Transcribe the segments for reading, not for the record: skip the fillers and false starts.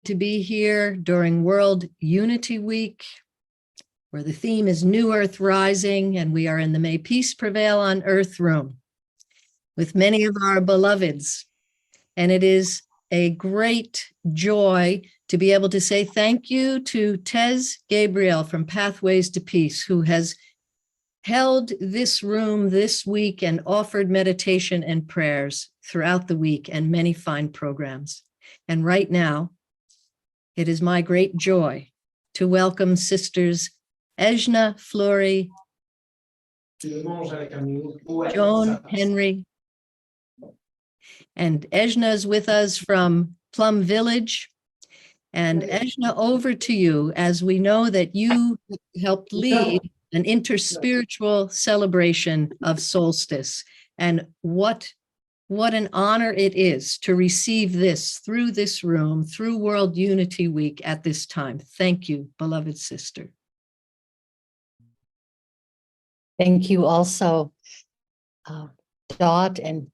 to be here during World Unity Week, where the theme is New Earth Rising, and we are in the May Peace Prevail on Earth room with many of our beloveds. And it is a great joy to be able to say thank you to Tez Gabriel from Pathways to Peace, who has held this room this week and offered meditation and prayers throughout the week and many fine programs. And right now, it is my great joy to welcome Sisters Ejna Fleury, Joan Henry, and Ejna is with us from Plum Village. And Ejna, over to you, as we know that you helped lead an interspiritual celebration of Solstice. And what an honor it is to receive this through this room, through World Unity Week at this time. Thank you, beloved sister. Thank you also, Dot and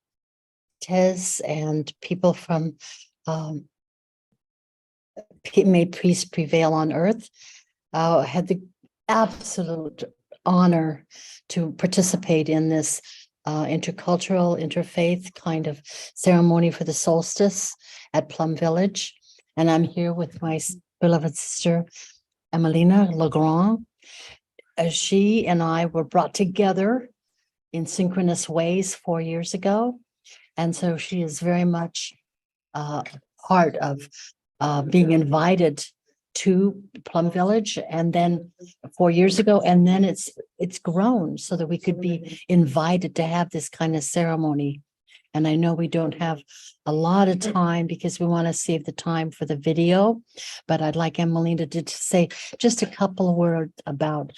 Tez and people from May Peace Prevail on Earth. I had the absolute honor to participate in this intercultural, interfaith kind of ceremony for the solstice at Plum Village. And I'm here with my beloved sister, Emelina Legrand. She and I were brought together in synchronous ways 4 years ago. And so she is very much part of being invited to Plum Village, and then 4 years ago, and then it's grown so that we could be invited to have this kind of ceremony. And I know we don't have a lot of time because we want to save the time for the video, but I'd like Emelina to say just a couple of words about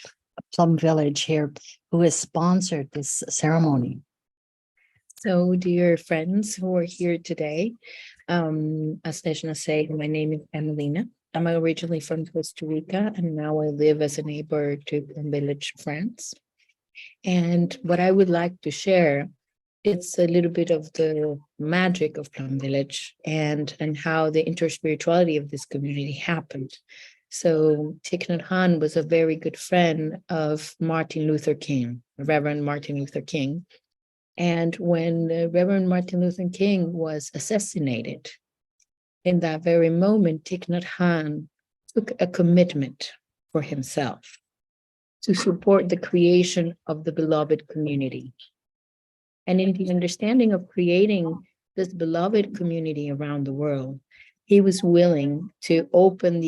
Plum Village here, who has sponsored this ceremony. So, dear friends who are here today, as Ejna said, my name is Emelina. I'm originally from Costa Rica, and now I live as a neighbor to Plum Village, France. And what I would like to share, it's a little bit of the magic of Plum Village and how the interspirituality of this community happened. So Thich Nhat Hanh was a very good friend of Martin Luther King, Reverend Martin Luther King. And when Reverend Martin Luther King was assassinated, in that very moment, Thich Nhat Hanh took a commitment for himself to support the creation of the beloved community. And in the understanding of creating this beloved community around the world, he was willing to open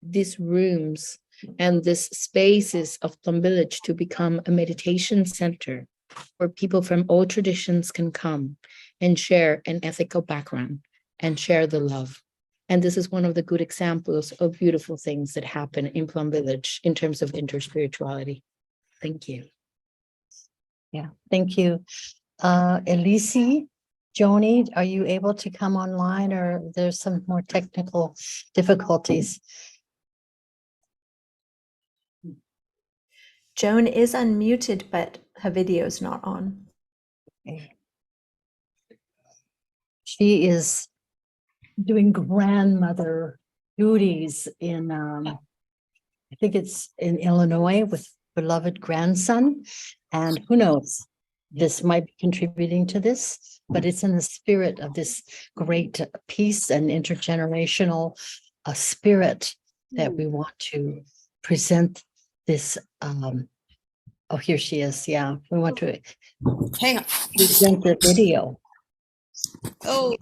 these rooms and these spaces of Plum Village to become a meditation center where people from all traditions can come and share an ethical background and share the love. And this is one of the good examples of beautiful things that happen in Plum Village in terms of interspirituality. Thank you. Yeah, thank you. Elise, Joni, are you able to come online, or there's some more technical difficulties? Joan is unmuted, but her video is not on. Okay. She is doing grandmother duties in, I think it's in Illinois with beloved grandson. And who knows, this might be contributing to this, but it's in the spirit of this great peace and intergenerational spirit that we want to present this. Oh, here she is. Yeah, we want to Hang on. present the video. Oh,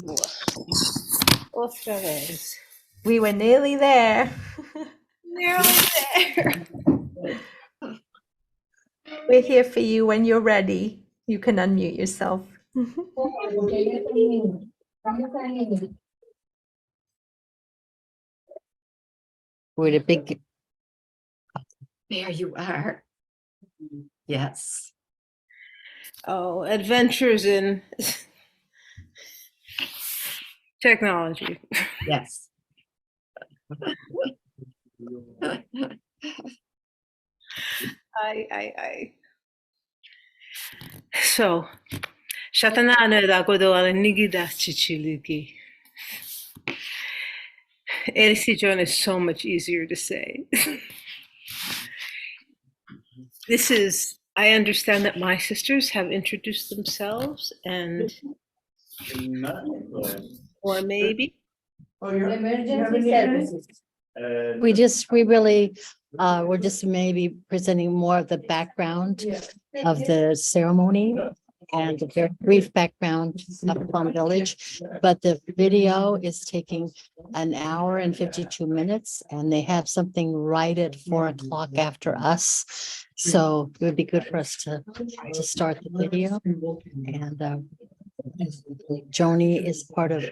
otra vez. We were nearly there. Nearly there. We're here for you when you're ready. You can unmute yourself. With a big, there you are. Yes. Oh, adventures in technology. Yes. So, Shatanana da Godola Nigida Chichiliki. Erisijon is so much easier to say. This is, I understand that my sisters have introduced themselves and, or maybe. We're just maybe presenting more of the background of the ceremony and a very brief background of Plum Village. But the video is taking an hour and 52 minutes, and they have something right at 4 o'clock after us. So it would be good for us to start the video. And Joni is part of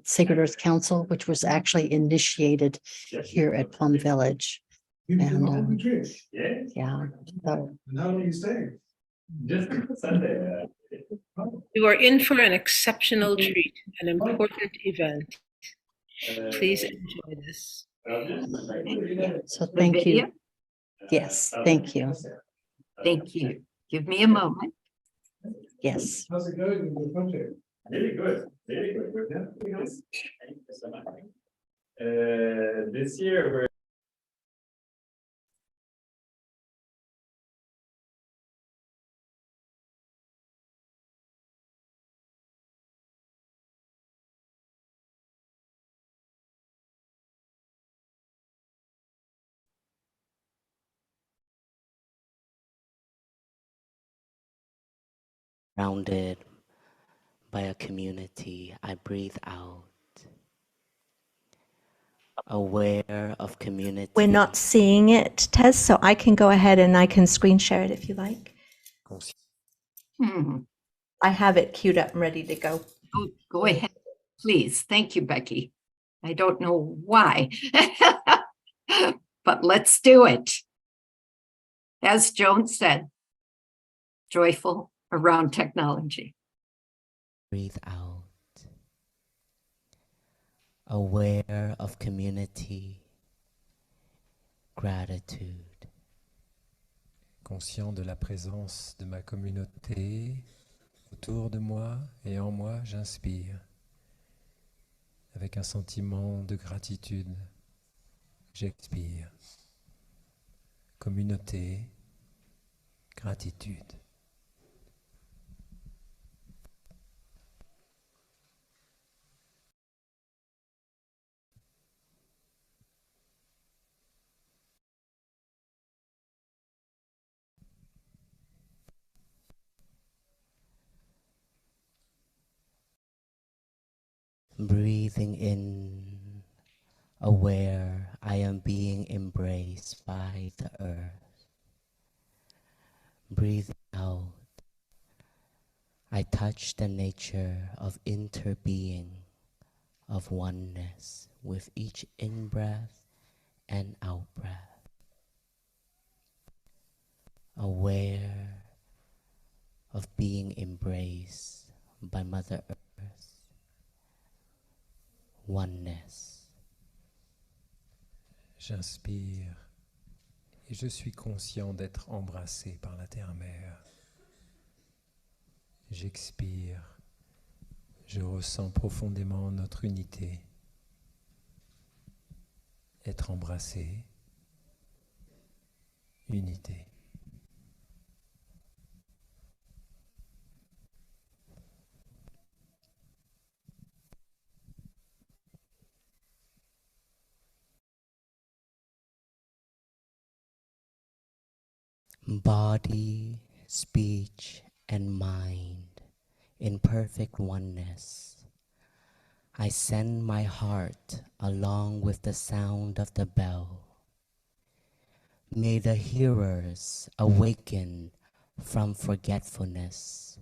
Sacred Earth Council, which was actually initiated here at Plum Village. And yeah, so You are in for an exceptional treat, an important event. Please enjoy this. so thank you. Yes, thank you. Thank you. Give me a moment. Yes. How's it going with the project? Really good, really good. Yeah. Thank you so much. This year we're surrounded by a community. I breathe out, aware of community. We're not seeing it, Tez, so I can go ahead and I can screen share it if you like. Hmm. I have it queued up and ready to go. Oh, go ahead, please. Thank you, Becky. I don't know why, but let's do it. As Joan said, joyful around technology. Breathe out, aware of community, gratitude. Conscient de la présence de ma communauté autour de moi et en moi, j'inspire avec un sentiment de gratitude. J'expire. Communauté, gratitude. Breathing in, aware I am being embraced by the earth. Breathing out, I touch the nature of interbeing, of oneness with each in-breath and out-breath. Aware of being embraced by Mother Earth. Oneness. J'inspire et je suis conscient d'être embrassé par la terre-mère. J'expire, je ressens profondément notre unité. Être embrassé, unité. Body, speech, and mind in perfect oneness. I send my heart along with the sound of the bell. May the hearers awaken from forgetfulness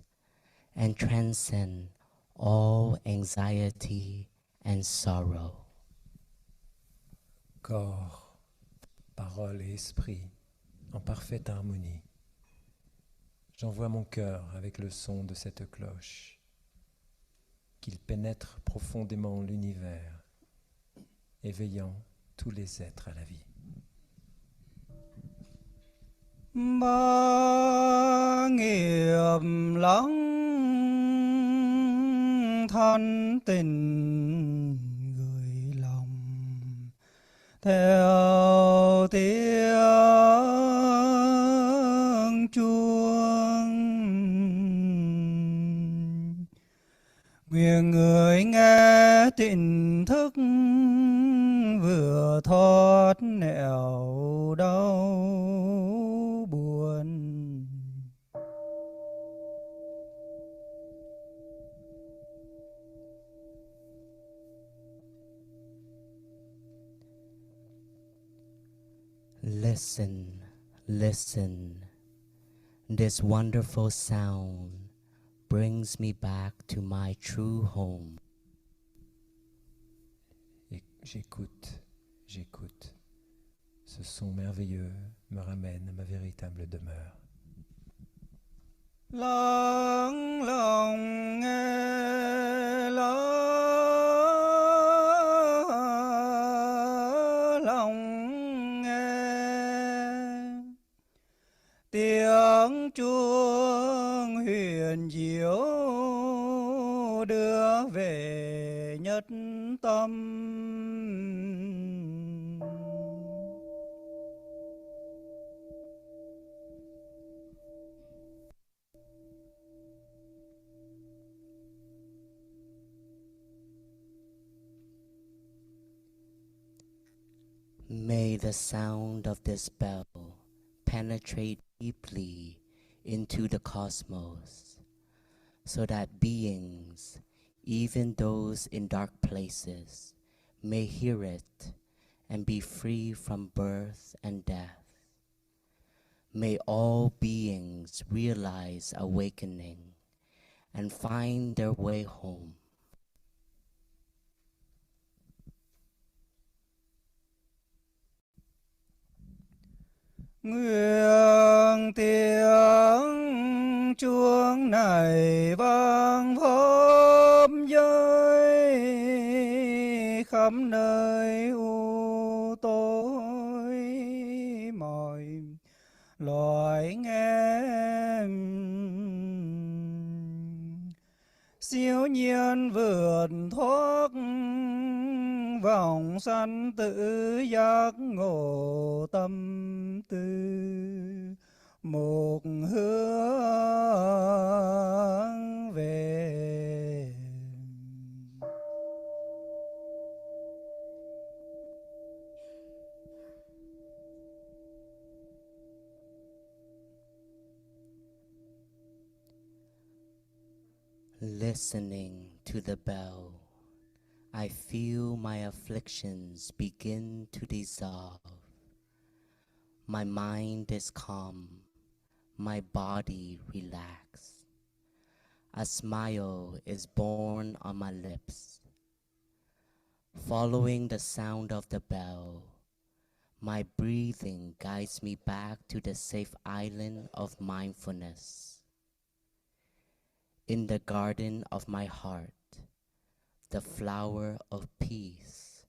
and transcend all anxiety and sorrow. Corps, parole et esprit en parfaite harmonie. J'envoie mon cœur avec le son de cette cloche, qu'il pénètre profondément l'univers, éveillant tous les êtres à la vie. Ba nghiệp lắng thân tình gửi lòng theo tiếng chuông. Nguyện người nghe tỉnh thức vừa thoát nẻo đau buồn. Listen, listen. This wonderful sound brings me back to my true home. Et j'écoute, j'écoute. Ce son merveilleux me ramène à ma véritable demeure. Lắng lòng nghe, lòng nghe tiếng chuông huyền diệu đưa về nhất tâm. May the sound of this bell penetrate deeply into the cosmos, so that beings, even those in dark places, may hear it and be free from birth and death. May all beings realize awakening and find their way home. Nguyện tiếng chuông này vang pháp giới khắp nơi u tối mọi loài nghe. Siêu nhiên vượt thoát vòng sanh tự giác ngộ tâm tư một hướng về. Listening to the bell, I feel my afflictions begin to dissolve. My mind is calm, my body relaxed. A smile is born on my lips. Following the sound of the bell, my breathing guides me back to the safe island of mindfulness. In the garden of my heart, the flower of peace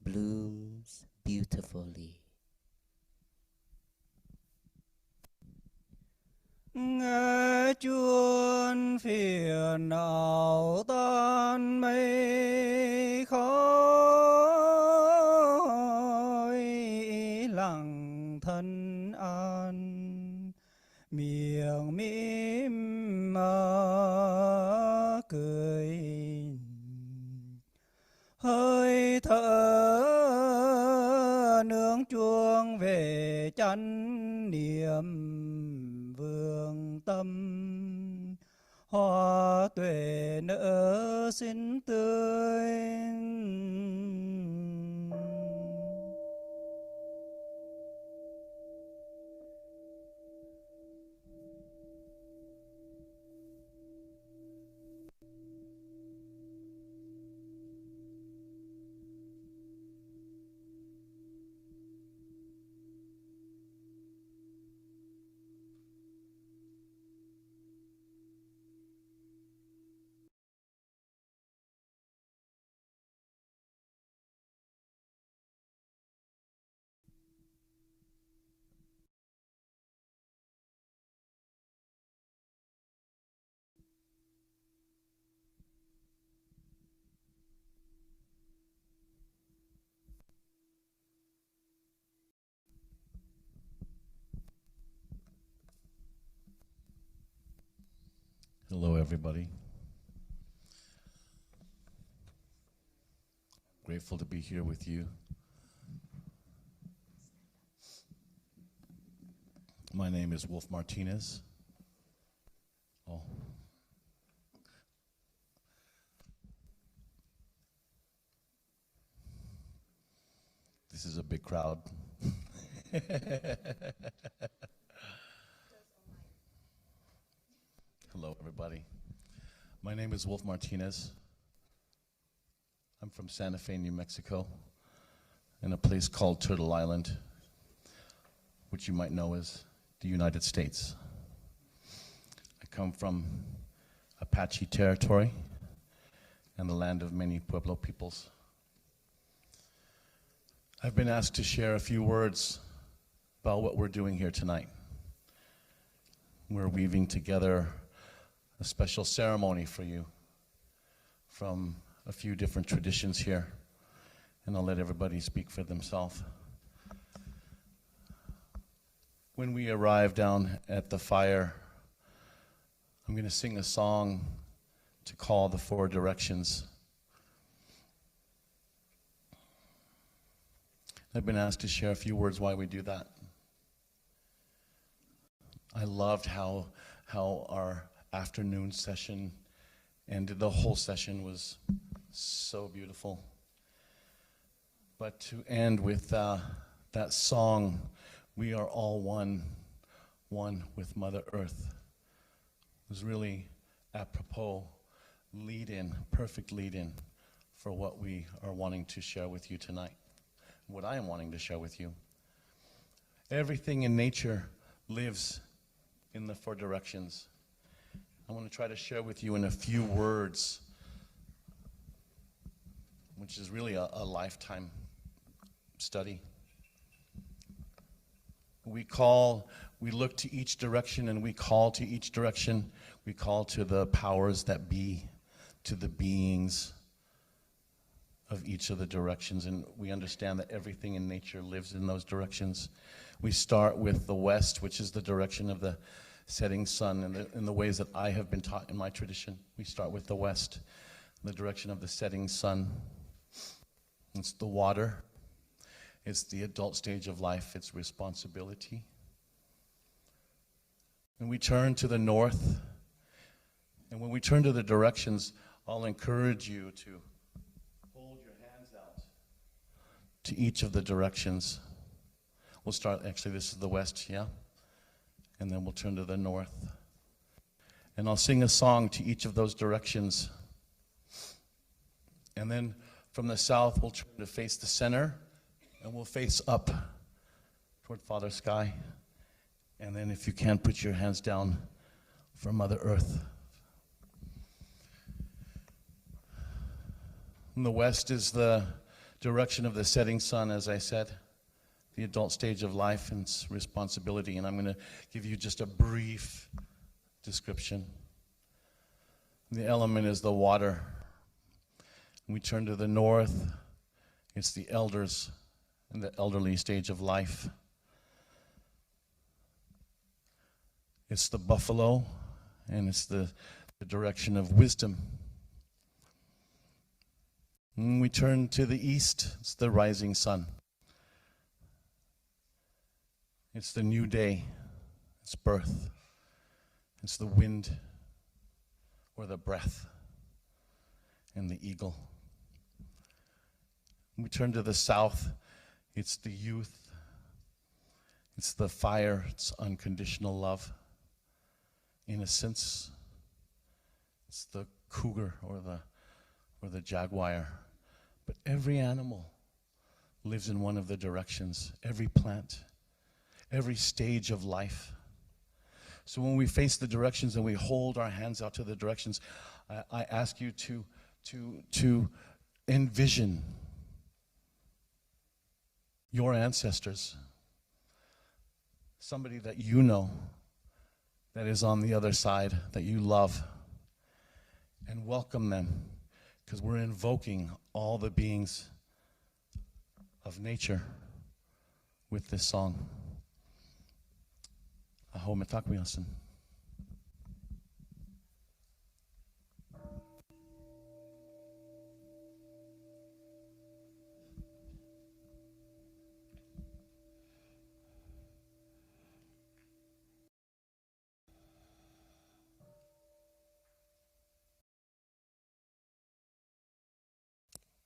blooms beautifully. Nghe chuông phiền não tan mây khói, lặng thân an miệng mỉm mà cười. Hơi thở nương chuông về chánh niệm vương tâm, hoa tuệ nở xinh tươi. Hello, everybody. Grateful to be here with you. My name is Wolf Martinez. Oh. This is a big crowd. Hello, everybody. My name is Wolf Martinez. I'm from Santa Fe, New Mexico, in a place called Turtle Island, which you might know as the United States. I come from Apache territory and the land of many Pueblo peoples. I've been asked to share a few words about what we're doing here tonight. We're weaving together a special ceremony for you from a few different traditions here, and I'll let everybody speak for themselves. When we arrive down at the fire, I'm going to sing a song to call the four directions. I've been asked to share a few words why we do that. I loved how our afternoon session ended. The whole session was so beautiful. But to end with that song, "We are all one with Mother Earth," was really apropos lead-in, perfect lead-in for what we are wanting to share with you tonight, what I am wanting to share with you. Everything in nature lives in the four directions. I want to try to share with you in a few words, which is really a lifetime study. We look to each direction and we call to each direction. We call to the powers that be, to the beings of each of the directions, and we understand that everything in nature lives in those directions. We start with the west, which is the direction of the setting sun, and in the ways that I have been taught in my tradition. We start with the west, the direction of the setting sun. It's the water. It's the adult stage of life. It's responsibility. And we turn to the north. And when we turn to the directions, I'll encourage you to hold your hands out to each of the directions. We'll start, actually, this is the west, yeah? And then we'll turn to the north. And I'll sing a song to each of those directions. And then from the south, we'll turn to face the center, and we'll face up toward Father Sky. And then if you can, put your hands down for Mother Earth. And the west is the direction of the setting sun, as I said, the adult stage of life and its responsibility. And I'm going to give you just a brief description. The element is the water. We turn to the north. It's the elders and the elderly stage of life. It's the buffalo, and it's the direction of wisdom. And we turn to the east. It's the rising sun. It's the new day. It's birth. It's the wind or the breath and the eagle. We turn to the south. It's the youth. It's the fire. It's unconditional love. Innocence. It's the cougar or the jaguar. But every animal lives in one of the directions. Every plant. Every stage of life. So when we face the directions and we hold our hands out to the directions, I ask you to envision your ancestors, somebody that you know that is on the other side, that you love, and welcome them, because we're invoking all the beings of nature with this song. Aho metakuyasan.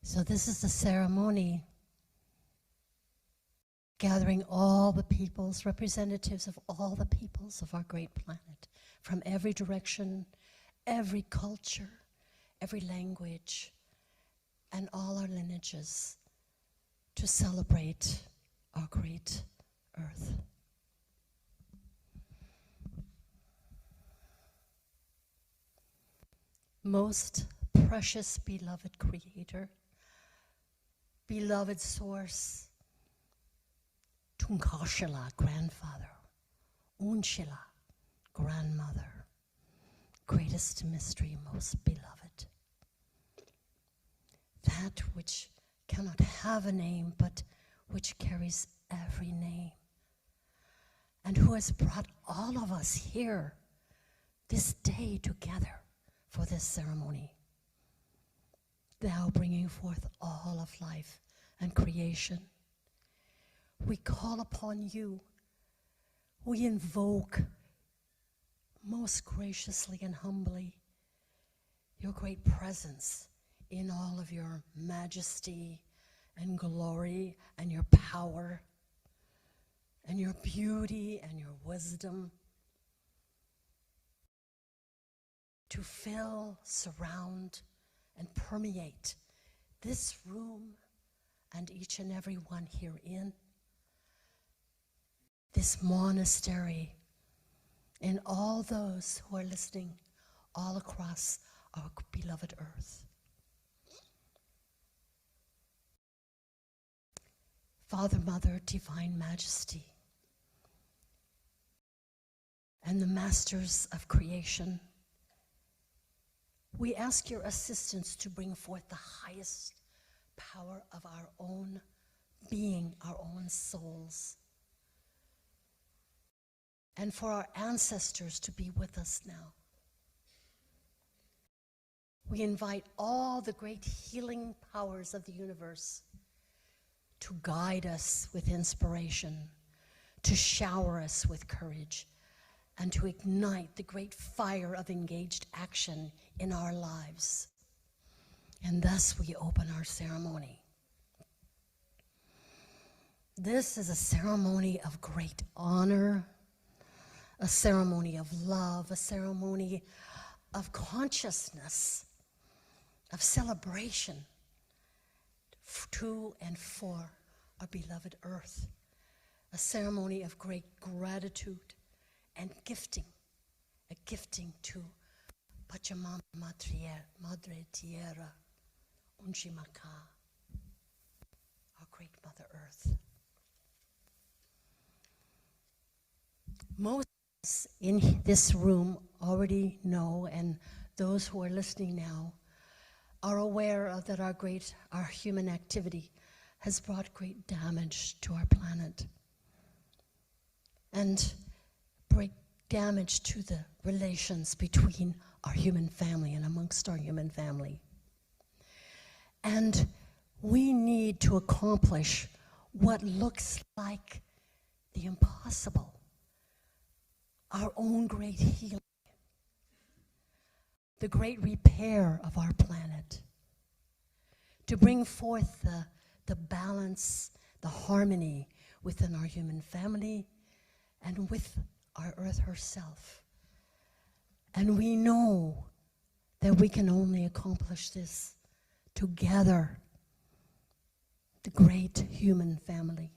So this is the ceremony gathering all the peoples, representatives of all the peoples of our great planet, from every direction, every culture, every language, and all our lineages, to celebrate our great earth. Most precious, beloved Creator, beloved Source, Tunkashila, grandfather, Unshila, grandmother, greatest mystery, most beloved. That which cannot have a name, but which carries every name, and who has brought all of us here this day together for this ceremony. Thou bringing forth all of life and creation. We call upon you. We invoke most graciously and humbly your great presence in all of your majesty and glory and your power and your beauty and your wisdom, to fill, surround, and permeate this room and each and every one herein, this monastery, and all those who are listening all across our beloved earth. Father, Mother, Divine Majesty, and the Masters of Creation, we ask your assistance to bring forth the highest power of our own being, our own souls, and for our ancestors to be with us now. We invite all the great healing powers of the universe to guide us with inspiration, to shower us with courage, and to ignite the great fire of engaged action in our lives. And thus we open our ceremony. This is a ceremony of great honor, a ceremony of love, a ceremony of consciousness, of celebration to and for our beloved earth, a ceremony of great gratitude and gifting, a gifting to Pachamama Madre Tierra, Unshimaka, our great Mother Earth. Most in this room already know, and those who are listening now are aware of that our human activity has brought great damage to our planet and great damage to the relations between our human family and amongst our human family. And we need to accomplish what looks like the impossible, our own great healing, the great repair of our planet, to bring forth the balance, the harmony within our human family and with our earth herself. And we know that we can only accomplish this together, the great human family.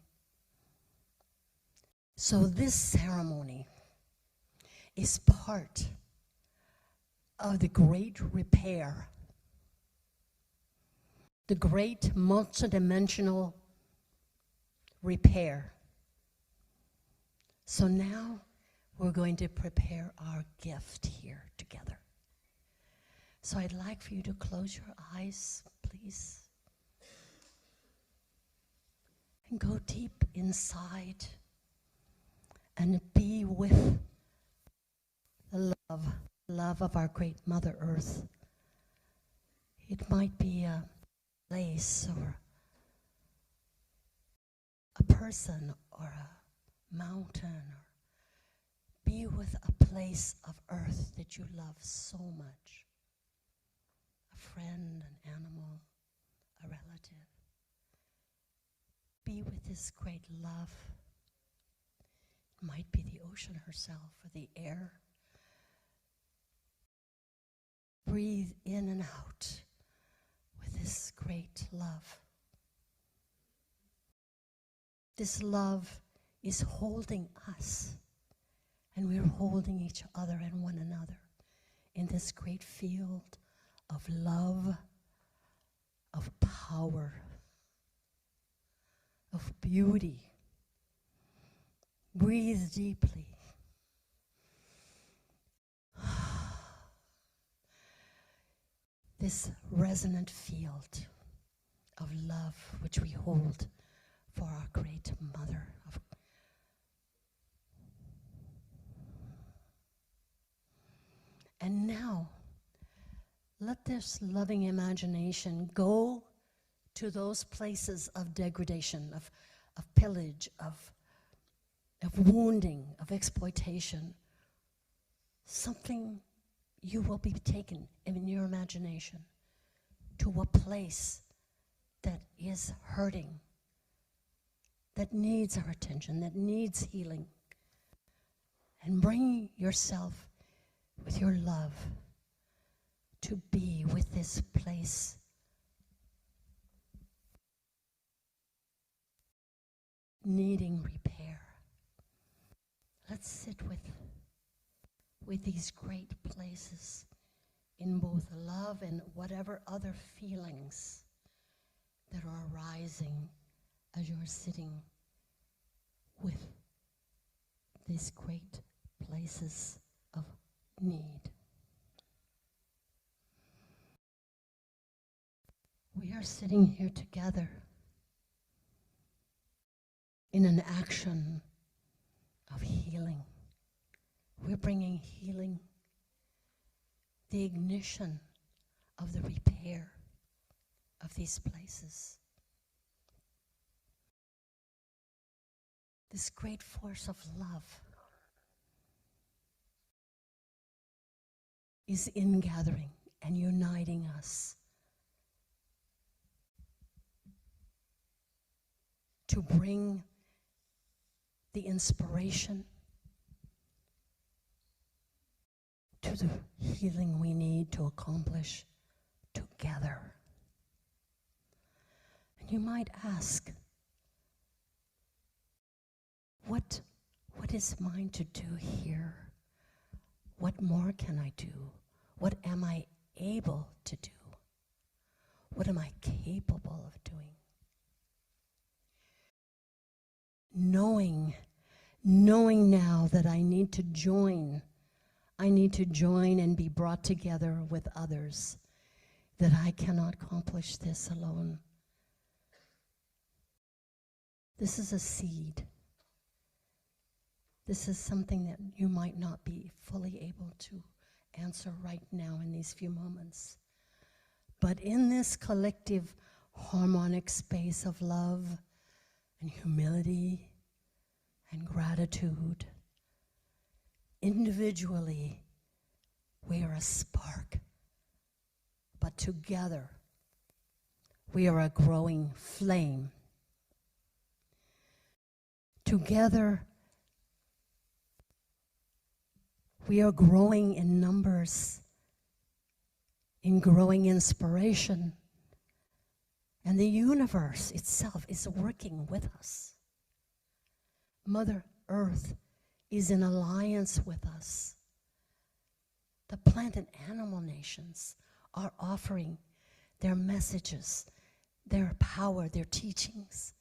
So this ceremony is part of the great repair, the great multidimensional repair. So now we're going to prepare our gift here together. So I'd like for you to close your eyes, please, and go deep inside and be with the love of our great Mother Earth. It might be a place or a person or a mountain, or be with a place of earth that you love so much. A friend, an animal, a relative. Be with this great love. It might be the ocean herself or the air. Breathe in and out with this great love. This love is holding us, and we're holding each other and one another in this great field of love, of power, of beauty. Breathe deeply. This resonant field of love which we hold for our great mother. And now, let this loving imagination go to those places of degradation, of pillage, of wounding, of exploitation. Something you will be taken in your imagination to a place that is hurting, that needs our attention, that needs healing. And bring yourself with your love to be with this place. Needing repair. Let's sit with these great places in both love and whatever other feelings that are arising as you're sitting with these great places of need. We are sitting here together in an action of healing. We're bringing healing, the ignition of the repair of these places. This great force of love is ingathering and uniting us to bring the inspiration to the healing we need to accomplish together. And you might ask, what is mine to do here? What more can I do? What am I able to do? What am I capable of doing? Knowing now that I need to join and be brought together with others, that I cannot accomplish this alone. This is a seed. This is something that you might not be fully able to answer right now in these few moments. But in this collective harmonic space of love and humility and gratitude, individually, we are a spark, but together, we are a growing flame. Together, we are growing in numbers, in growing inspiration, and the universe itself is working with us. Mother Earth is in alliance with us. The plant and animal nations are offering their messages, their power, their teachings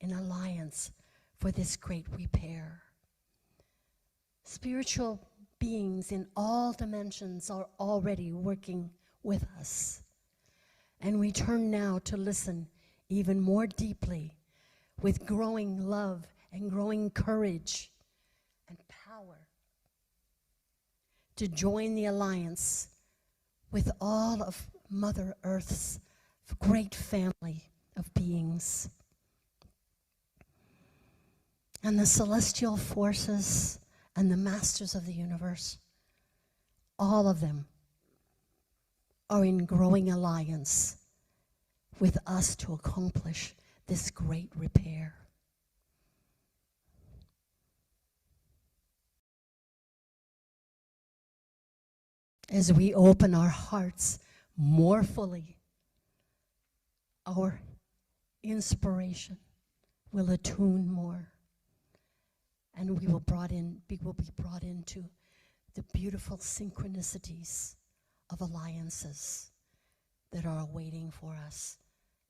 in alliance for this great repair. Spiritual beings in all dimensions are already working with us. And we turn now to listen even more deeply with growing love and growing courage and power to join the alliance with all of Mother Earth's great family of beings. And the celestial forces and the masters of the universe, all of them are in growing alliance with us to accomplish this great repair. As we open our hearts more fully, our inspiration will attune more, and we will be brought into the beautiful synchronicities of alliances that are waiting for us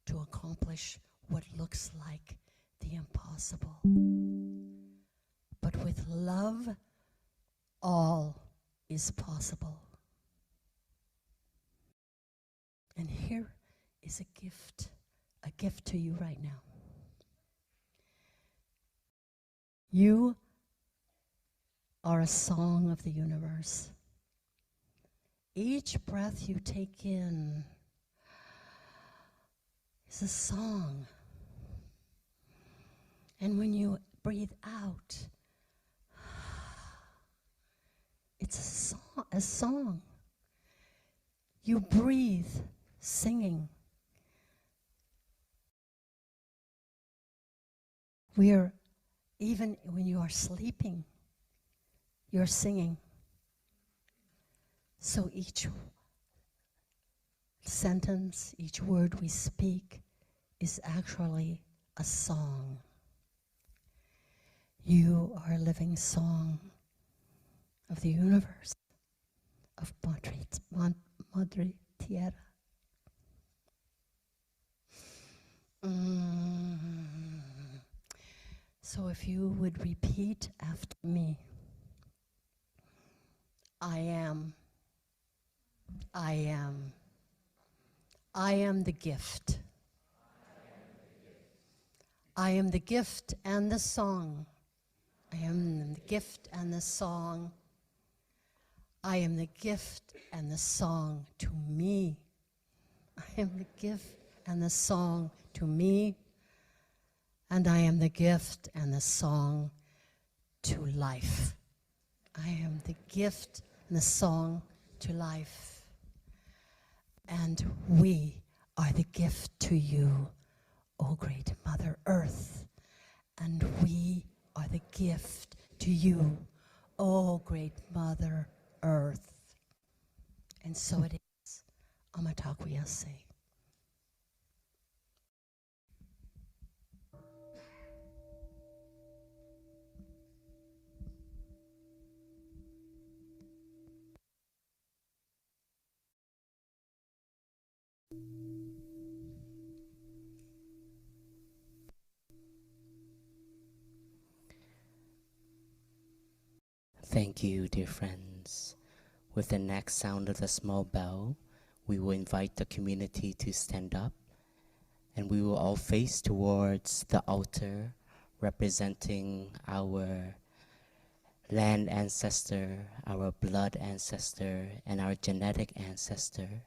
to accomplish what looks like the impossible. But with love, all is possible. And here is a gift to you right now. You are a song of the universe. Each breath you take in is a song. And when you breathe out, it's a song. You breathe singing. Even when you are sleeping, you're singing. So each sentence, each word we speak is actually a song. You are a living song of the universe, of Madre Tierra. So if you would repeat after me. I am the gift. I am the gift and the song. I am the gift and the song. I am the gift and the song to me. I am the gift and the song to me. And I am the gift and the song to life. I am the gift and the song to life. And we are the gift to you, O great Mother Earth. And we are the gift to you, O great Mother Earth. And so it is. Amatakwiyase. Thank you, dear friends. With the next sound of the small bell, we will invite the community to stand up, and we will all face towards the altar representing our land ancestor, our blood ancestor, and our genetic ancestor.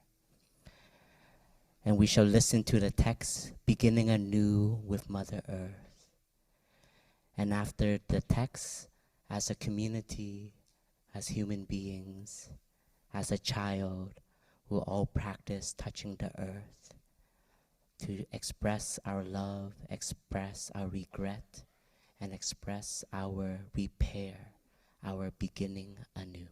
And we shall listen to the text, beginning anew with Mother Earth. And after the text, as a community, as human beings, as a child, we'll all practice touching the earth to express our love, express our regret, and express our repair, our beginning anew.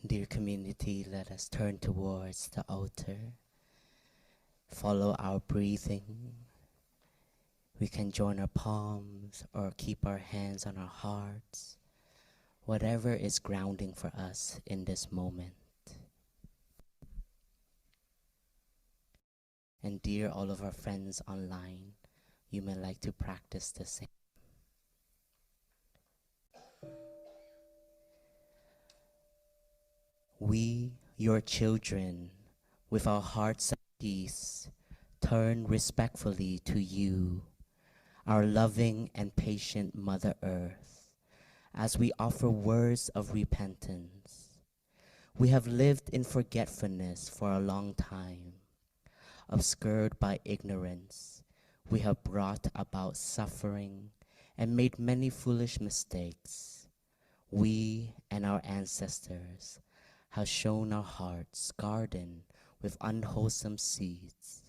Dear community, let us turn towards the altar. Follow our breathing. We can join our palms or keep our hands on our hearts. Whatever is grounding for us in this moment. And dear all of our friends online, you may like to practice the same. We, your children, with our hearts at peace, turn respectfully to you, our loving and patient Mother Earth, as we offer words of repentance. We have lived in forgetfulness for a long time. Obscured by ignorance, we have brought about suffering and made many foolish mistakes. We and our ancestors have shown our hearts garden with unwholesome seeds.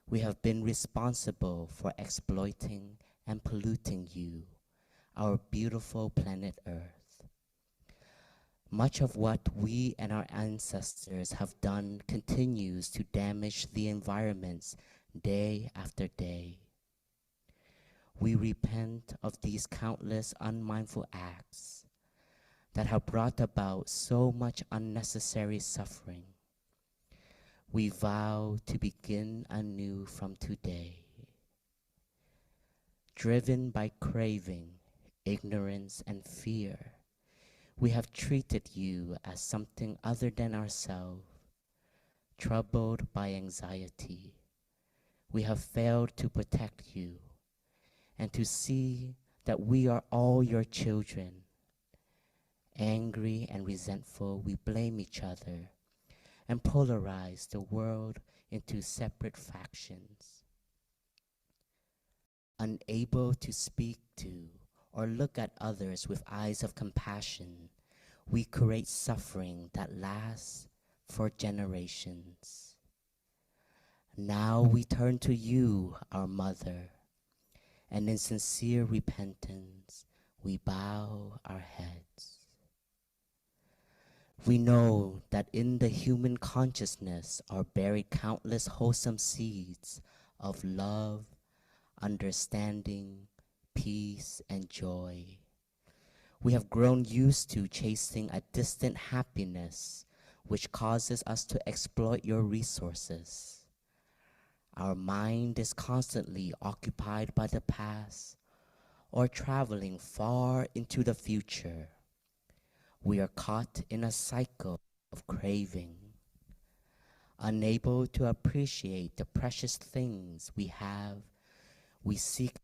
We have been responsible for exploiting and polluting you, our beautiful planet Earth. Much of what we and our ancestors have done continues to damage the environments day after day. We repent of these countless unmindful acts that have brought about so much unnecessary suffering. We vow to begin anew from today. Driven by craving, ignorance, and fear, we have treated you as something other than ourselves. Troubled by anxiety, we have failed to protect you and to see that we are all your children. Angry and resentful, we blame each other and polarize the world into separate factions. Unable to speak to or look at others with eyes of compassion, we create suffering that lasts for generations. Now we turn to you, our mother, and in sincere repentance, we bow our heads. We know that in the human consciousness are buried countless wholesome seeds of love, understanding, peace, and joy. We have grown used to chasing a distant happiness which causes us to exploit your resources. Our mind is constantly occupied by the past or traveling far into the future. We are caught in a cycle of craving, unable to appreciate the precious things we have. We seek.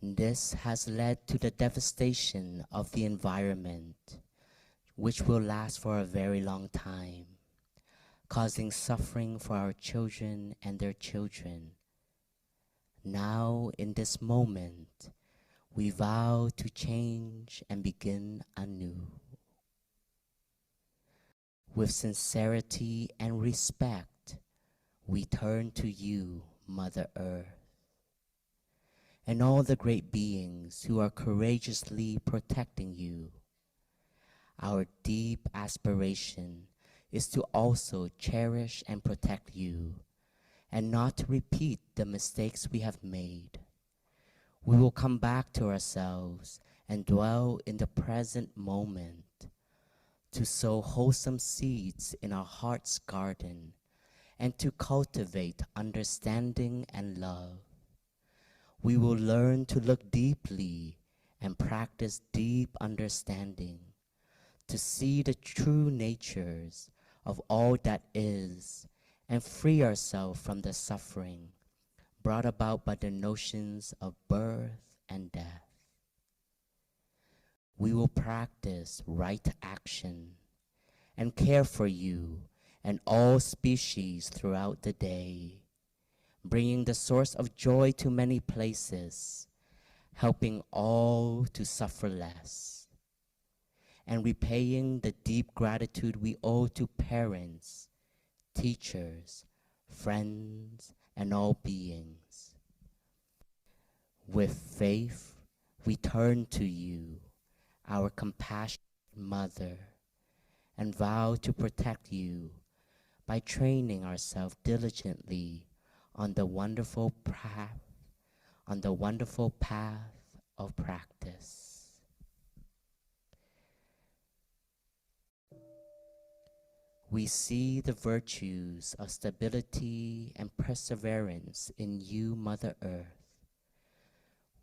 This has led to the devastation of the environment, which will last for a very long time, causing suffering for our children and their children. Now, in this moment, we vow to change and begin anew. With sincerity and respect, we turn to you, Mother Earth, and all the great beings who are courageously protecting you. Our deep aspiration is to also cherish and protect you, and not to repeat the mistakes we have made. We will come back to ourselves and dwell in the present moment, to sow wholesome seeds in our heart's garden, and to cultivate understanding and love. We will learn to look deeply and practice deep understanding, to see the true natures of all that is, and free ourselves from the suffering brought about by the notions of birth and death. We will practice right action and care for you and all species throughout the day, bringing the source of joy to many places, helping all to suffer less, and repaying the deep gratitude we owe to parents, teachers, friends, and all beings. With faith, we turn to you, our compassionate Mother, and vow to protect you by training ourselves diligently on the wonderful path of practice. We see the virtues of stability and perseverance in you, Mother Earth.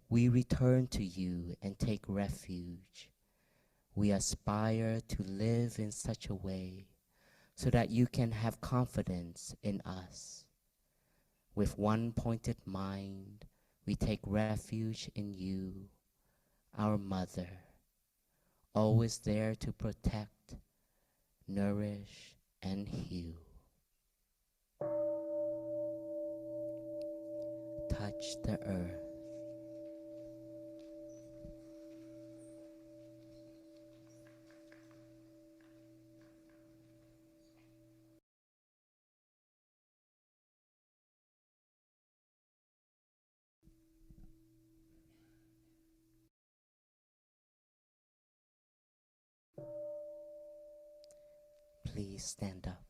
We return to you and take refuge. We aspire to live in such a way so that you can have confidence in us. With one pointed mind, we take refuge in you, our mother, always there to protect, nourish, and heal. Touch the earth. Please stand up.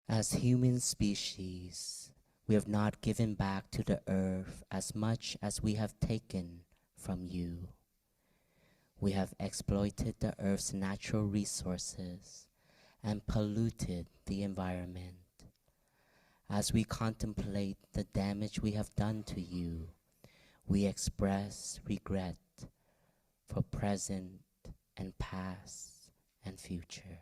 As human species, we have not given back to the earth as much as we have taken from you. We have exploited the earth's natural resources and polluted the environment. As we contemplate the damage we have done to you, we express regret for present and past and future.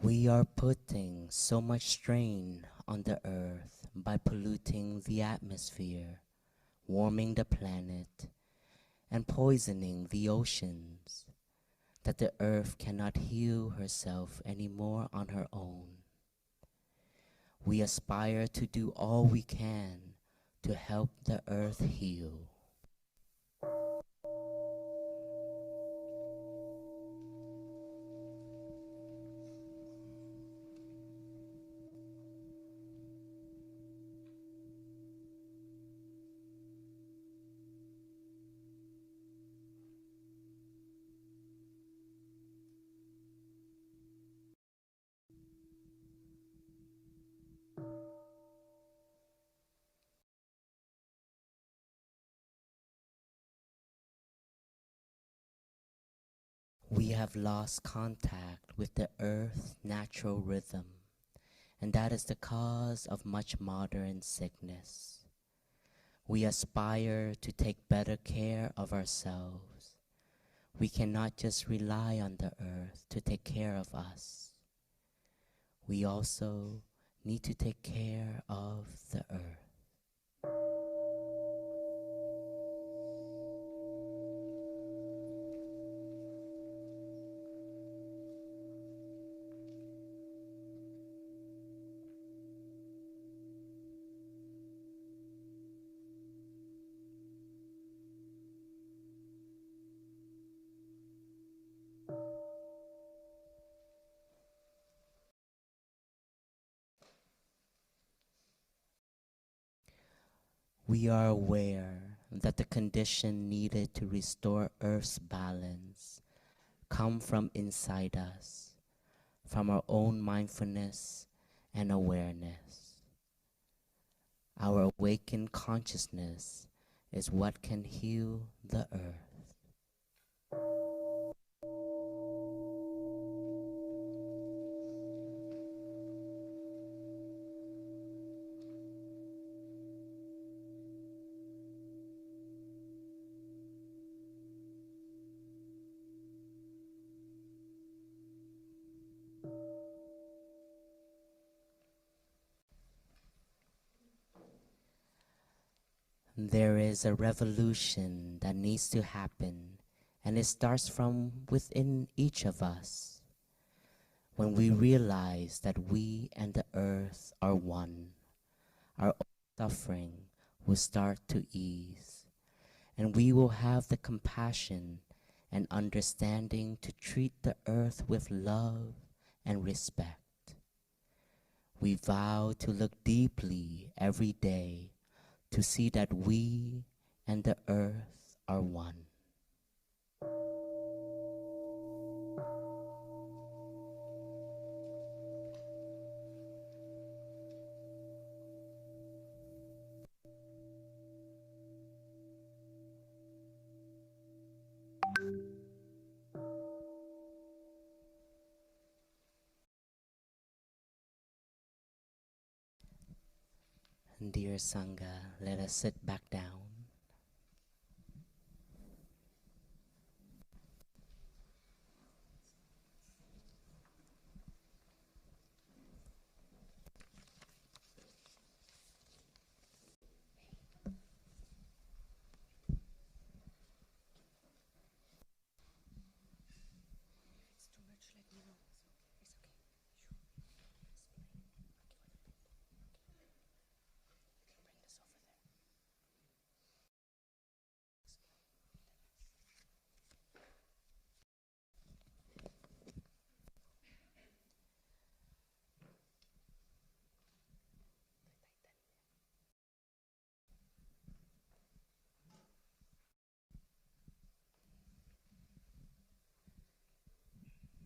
We are putting so much strain on the earth by polluting the atmosphere, warming the planet, and poisoning the oceans, that the earth cannot heal herself anymore on her own. We aspire to do all we can to help the earth heal. We have lost contact with the earth's natural rhythm, and that is the cause of much modern sickness. We aspire to take better care of ourselves. We cannot just rely on the earth to take care of us. We also need to take care of the earth. We are aware that the condition needed to restore Earth's balance come from inside us, from our own mindfulness and awareness. Our awakened consciousness is what can heal the earth. There is a revolution that needs to happen, and it starts from within each of us. When we realize that we and the earth are one, our suffering will start to ease, and we will have the compassion and understanding to treat the earth with love and respect. We vow to look deeply every day to see that we and the earth are one. Dear Sangha, let us sit back down.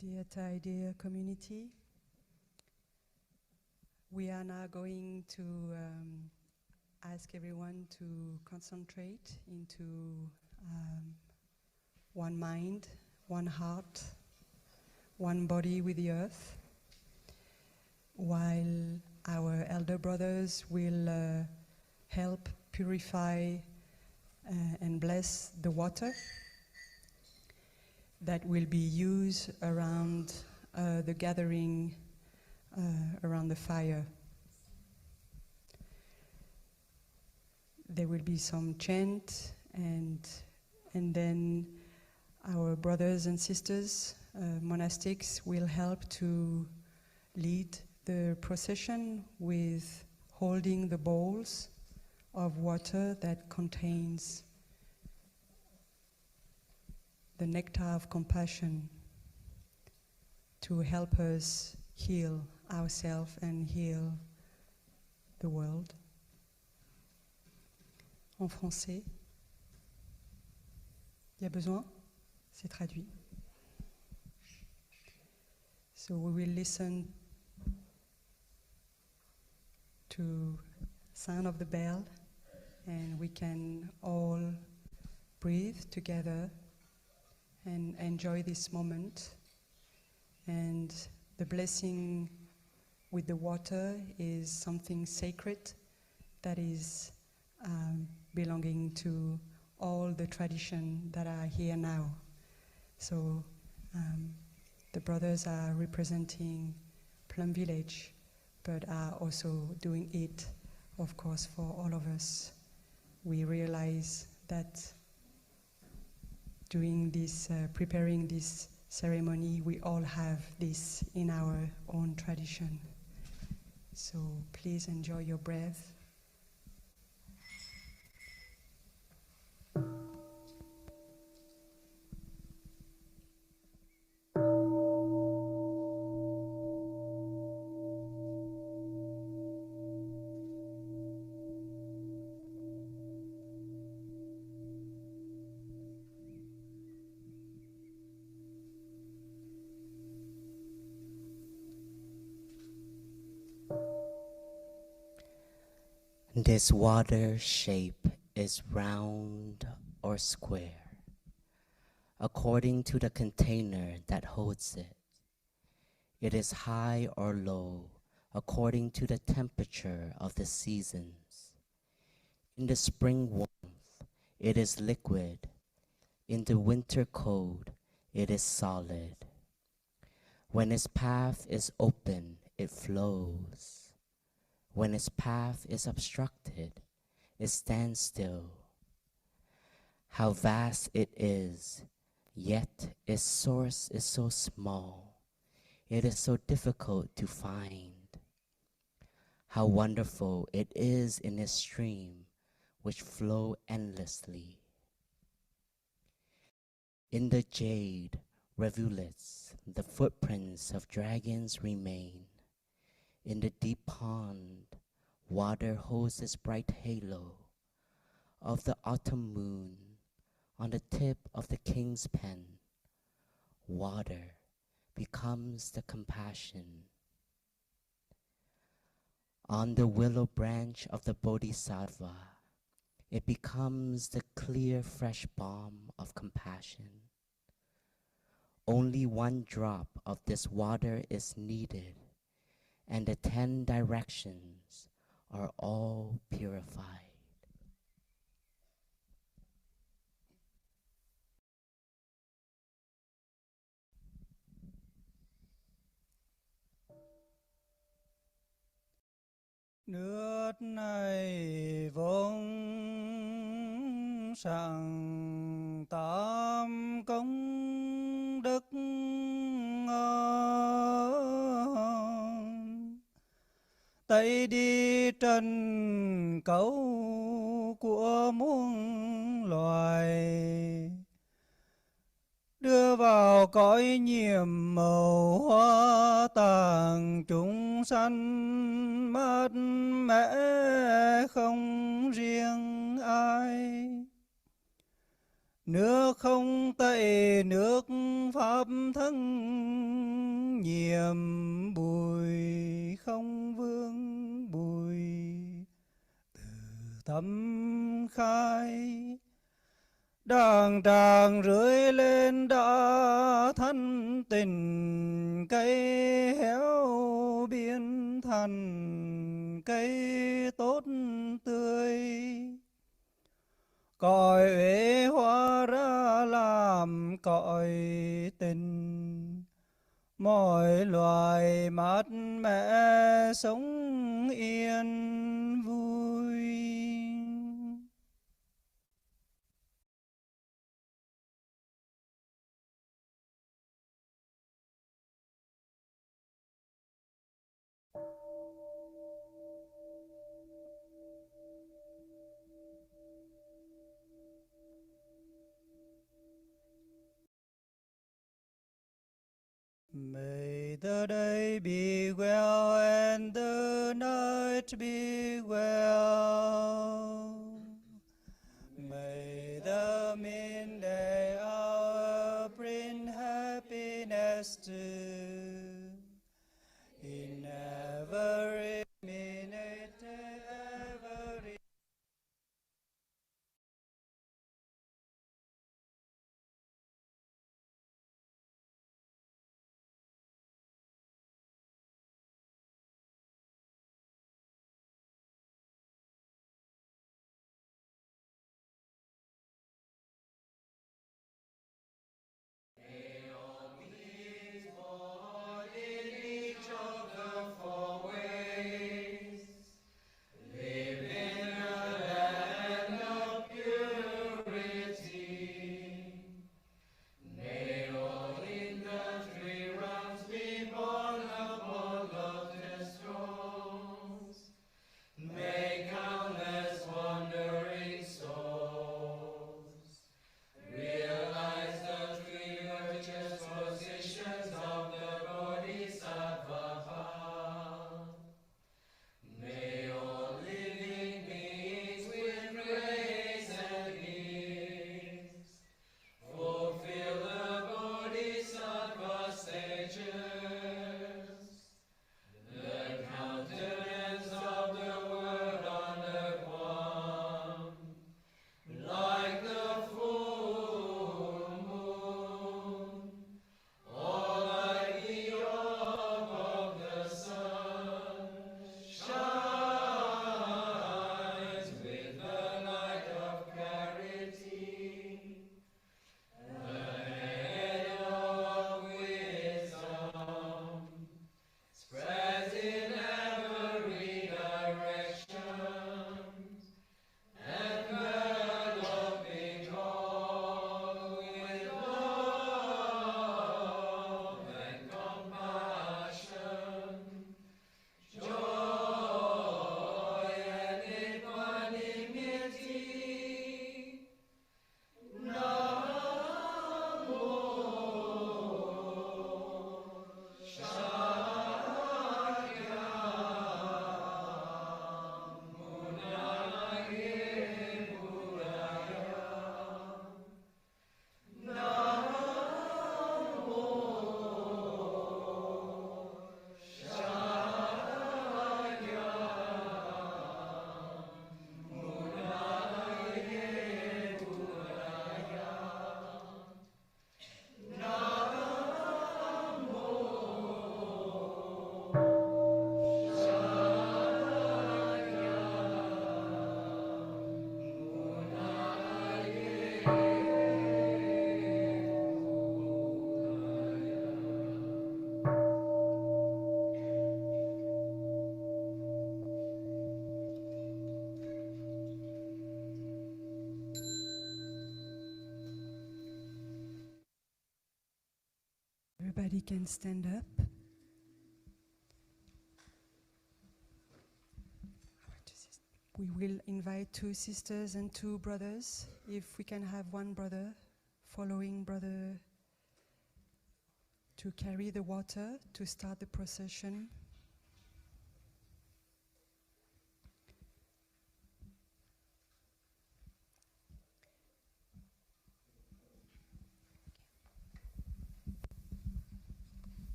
Dear Thai, dear community, we are now going to ask everyone to concentrate into one mind, one heart, one body with the earth, while our elder brothers will help purify and bless the water that will be used around the gathering around the fire. There will be some chant, and then our brothers and sisters, monastics, will help to lead the procession with holding the bowls of water that contains the nectar of compassion to help us heal ourselves and heal the world. En français. Il y a besoin? C'est traduit. So we will listen to sound of the bell, and we can all breathe together and enjoy this moment. And the blessing with the water is something sacred that is belonging to all the tradition that are here now. So the brothers are representing Plum Village, but are also doing it, of course, for all of us. We realize that doing this, preparing this ceremony, we all have this in our own tradition. So please enjoy your breath. This water shape is round or square, according to the container that holds it. It is high or low, according to the temperature of the seasons. In the spring warmth, it is liquid. In the winter cold, it is solid. When its path is open, it flows. When its path is obstructed, it stands still. How vast it is, yet its source is so small. It is so difficult to find. How wonderful it is in its stream, which flow endlessly. In the jade rivulets, the footprints of dragons remain. In the deep pond, water holds its bright halo of the autumn moon on the tip of the king's pen. Water becomes the compassion. On the willow branch of the bodhisattva, it becomes the clear, fresh balm of compassion. Only one drop of this water is needed, and the 10 directions are all purified. Nước này vốn sẵn tam công đức, Tây đi trần cấu của muôn loài, đưa vào cõi nhiệm màu hoa tàng chúng sanh mát mẻ không riêng ai. Nước không tẩy nước pháp thân, nhiệm bụi không vương bụi từ tâm khai. Đàng tràng rưỡi lên đã thanh tình, cây héo biến thành cây tốt tươi. Cõi uế hóa ra làm cõi tình, mọi loài mát mẻ sống yên vui. May the day be well and the night be well. May the midday hour bring happiness to in every minute, every everybody can stand up. We will invite 2 sisters and 2 brothers. If we can have 1 brother following brother to carry the water to start the procession.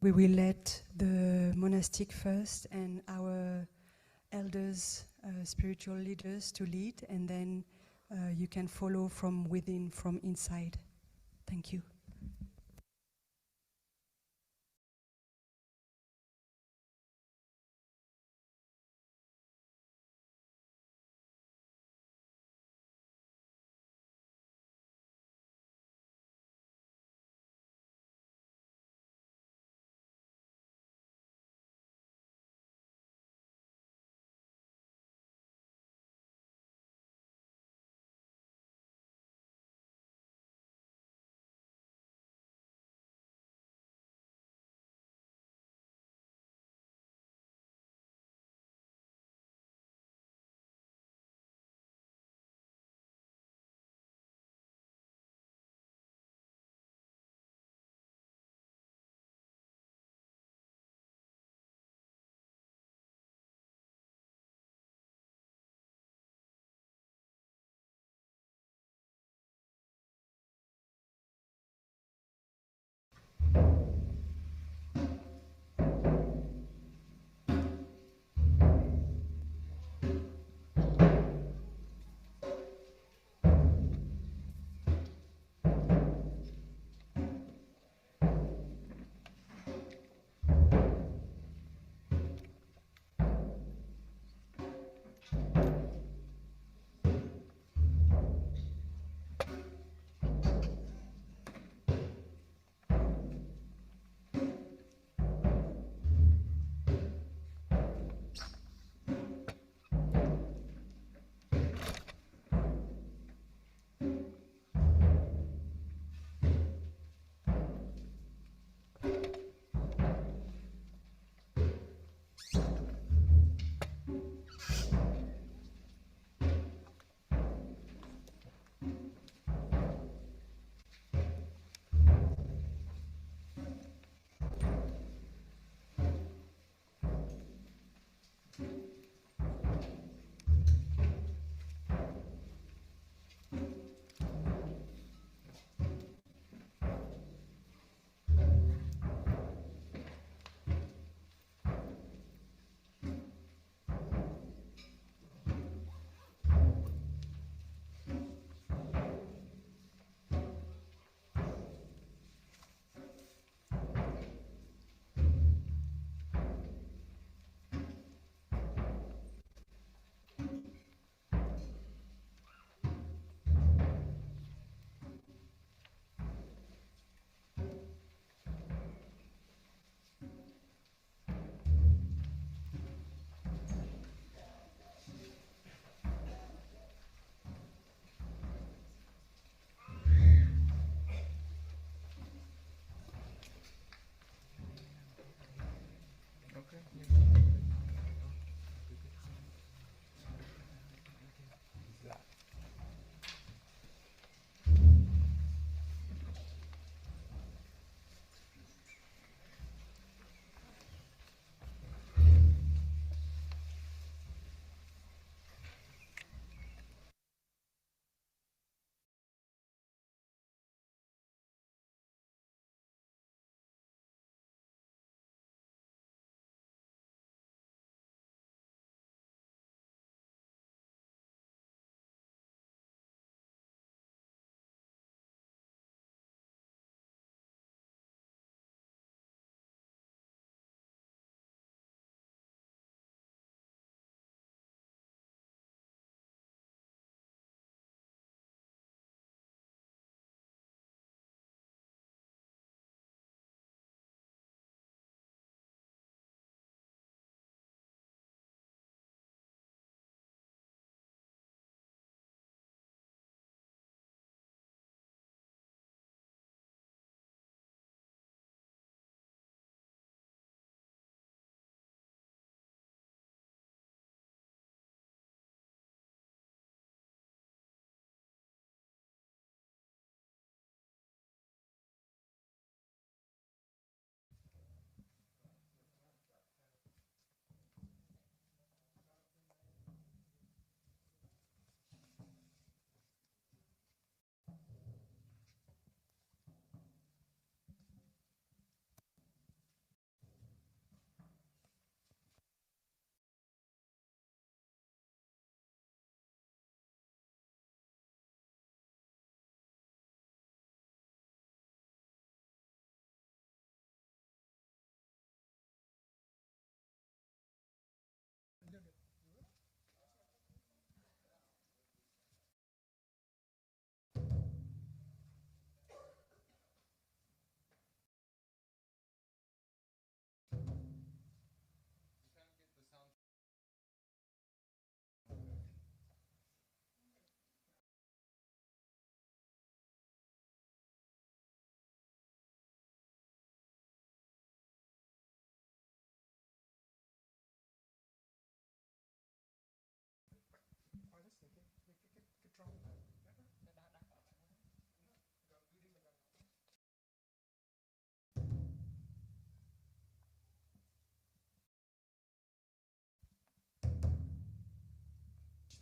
We will let the monastic first and our elders, spiritual leaders to lead, and then you can follow from within, from inside. Thank you.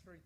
tree.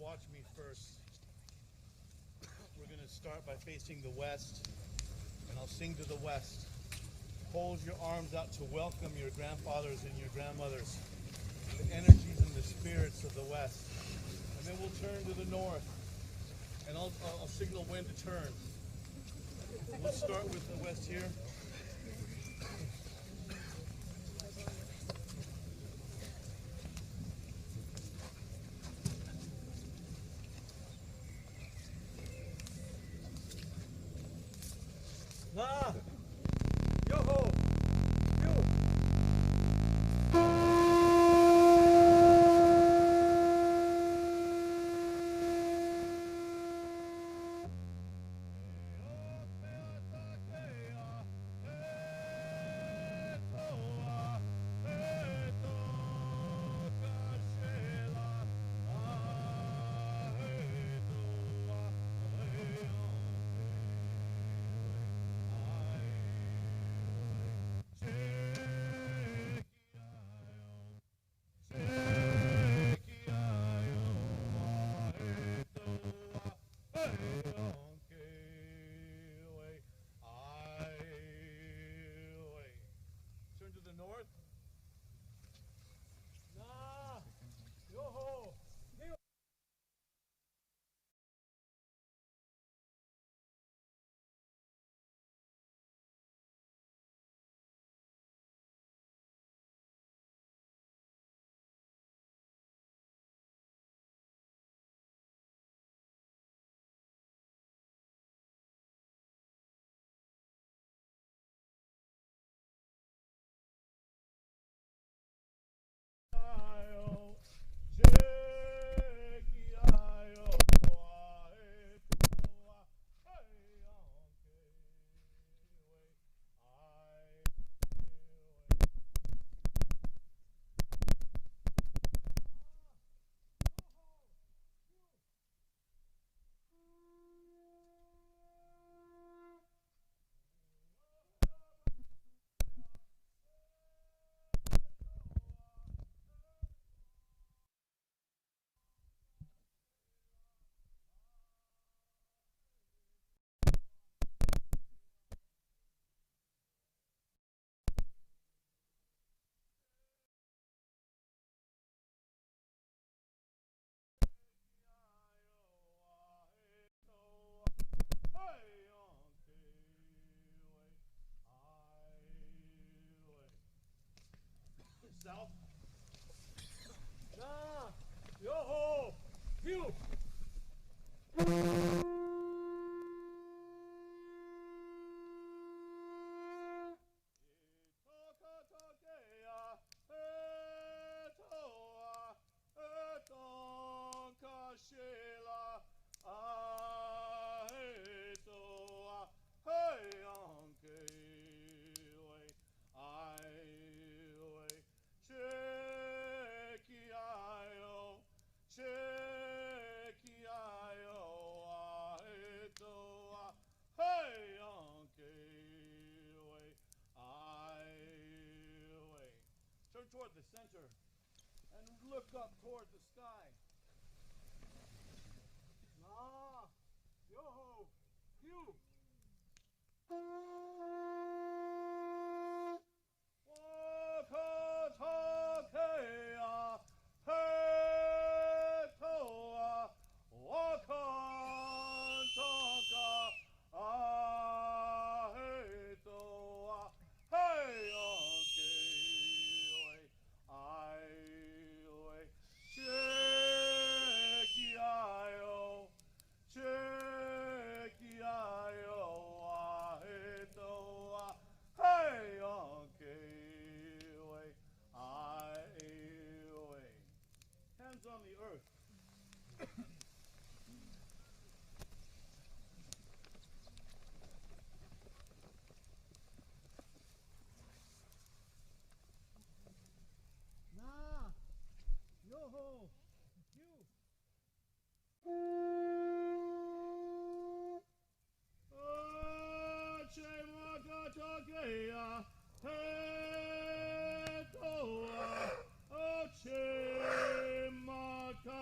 watch me first. We're going to start by facing the west, and I'll sing to the west. Hold your arms out to welcome your grandfathers and your grandmothers, the energies and the spirits of the west. And then we'll turn to the north, and I'll signal when to turn. We'll start with the west here. Na, yoho, you. Turn to the north. Na, yoho, you. South. Na, yoho, you. Turn toward the center and look up toward the sky. Na, yoho, you. Hands on the earth. Na, yoho, you. Maka,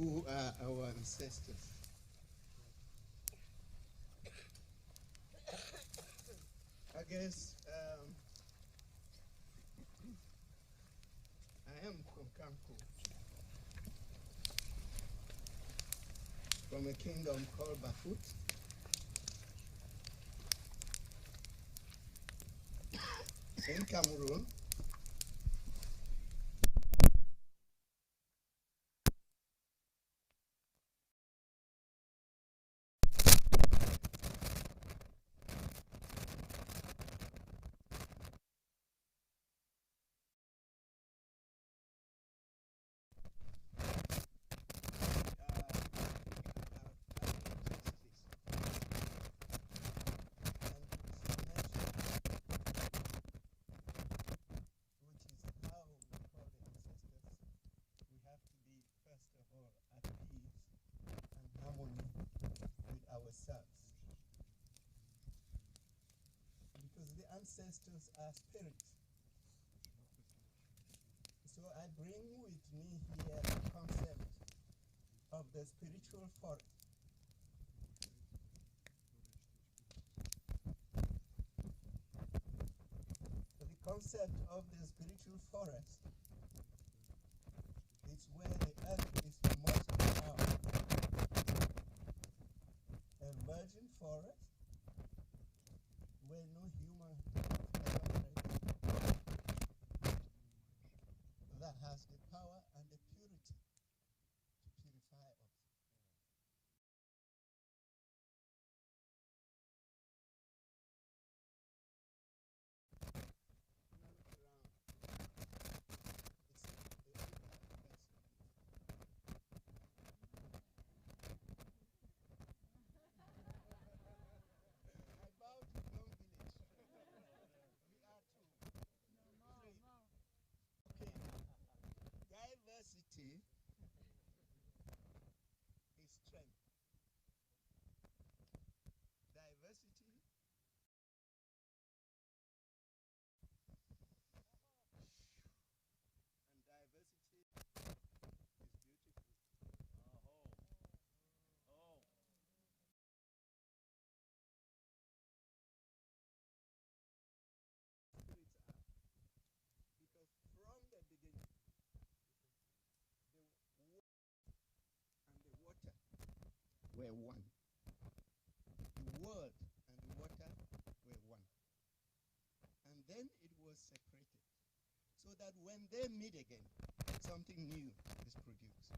who are our ancestors. I guess I am from Kamko, from a kingdom called Bafut. In Cameroon. Ourselves, because the ancestors are spirits. So I bring with me here the concept of the spiritual forest. The concept of the spiritual forest is where the earth is most powerful. A virgin forest where no human that has the power and the purity to purify us. Diversity is strength. Diversity and diversity is beautiful. Spirits are, because from the beginning, the wood and the water were one. The word and the water were one. And then it was separated, so that when they meet again, something new is produced.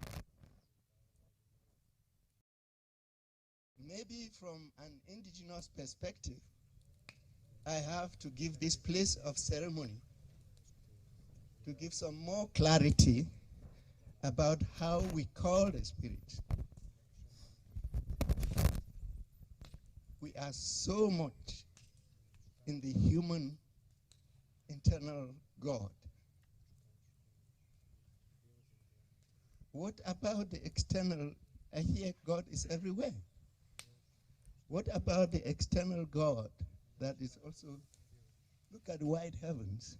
Maybe from an indigenous perspective, I have to give this place of ceremony to give some more clarity about how we call the spirit. We are so much in the human internal God. What about the external? I hear God is everywhere. What about the external God that is also, look at the wide heavens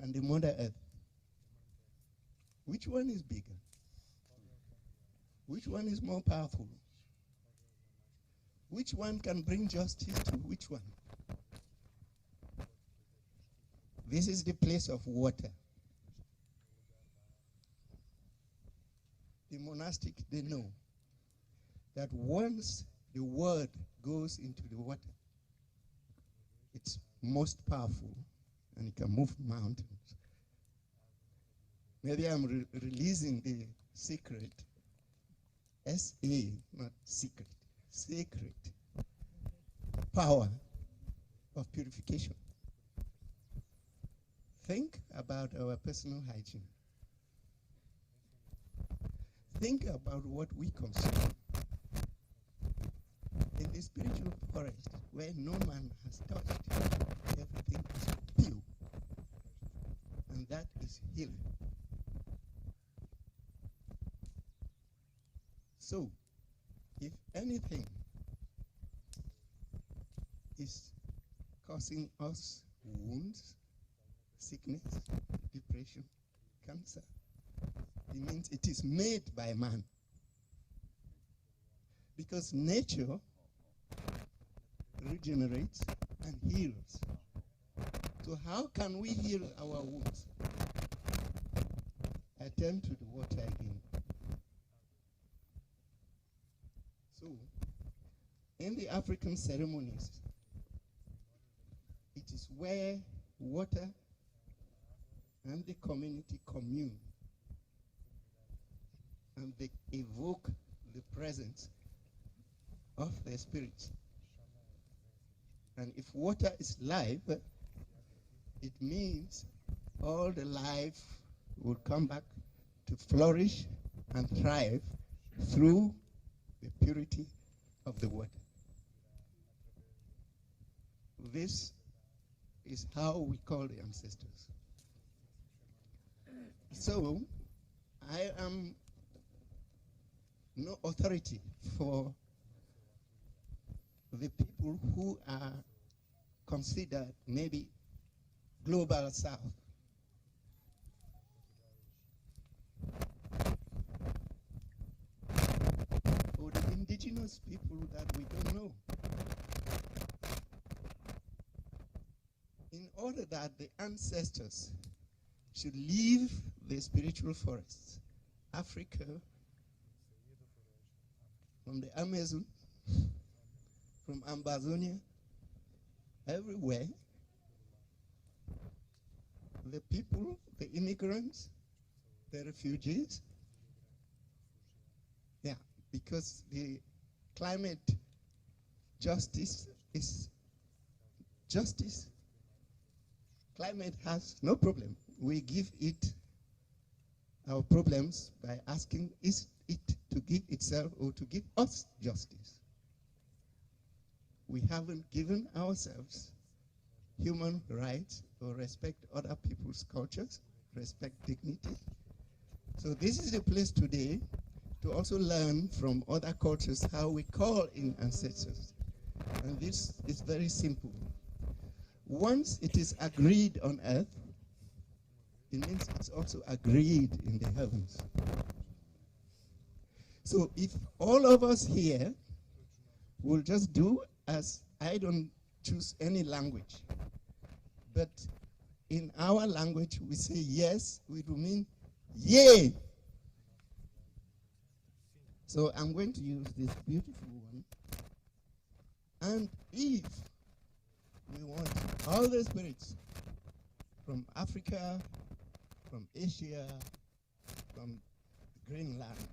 and the Mother Earth. Which one is bigger? Which one is more powerful? Which one can bring justice to which one? This is the place of water. The monastic, they know that once the word goes into the water, it's most powerful and it can move mountains. Maybe I'm releasing the secret, S-A, not secret, sacred power of purification. Think about our personal hygiene. Think about what we consume. In the spiritual forest, where no man has touched, everything is pure. And that is healing. So, if anything is causing us wounds, sickness, depression, cancer, It means it is made by man. Because nature regenerates and heals. So how can we heal our wounds? I turn to the water again. So, in the African ceremonies, it is where water and the community commune, and they evoke the presence of the spirit. And if water is life, it means all the life will come back to flourish and thrive through the purity of the water. This is how we call the ancestors. So, I am no authority for the people who are considered maybe global south. Or the indigenous people that we don't know. In order that the ancestors should leave the spiritual forests, Africa, from the Amazon, from Amazonia, everywhere, the people, the immigrants, the refugees, yeah, because the climate justice is justice. Climate has no problem. We give it our problems by asking, is it to give itself or to give us justice? We haven't given ourselves human rights or respect other people's cultures, respect dignity. So this is the place today to also learn from other cultures how we call in ancestors. And this is very simple. Once it is agreed on earth, it means it's also agreed in the heavens. So if all of us here will just do as, I don't choose any language, but in our language we say yes, we do mean yay. So I'm going to use this beautiful one. And if we want all the spirits from Africa, from Asia, from Greenland,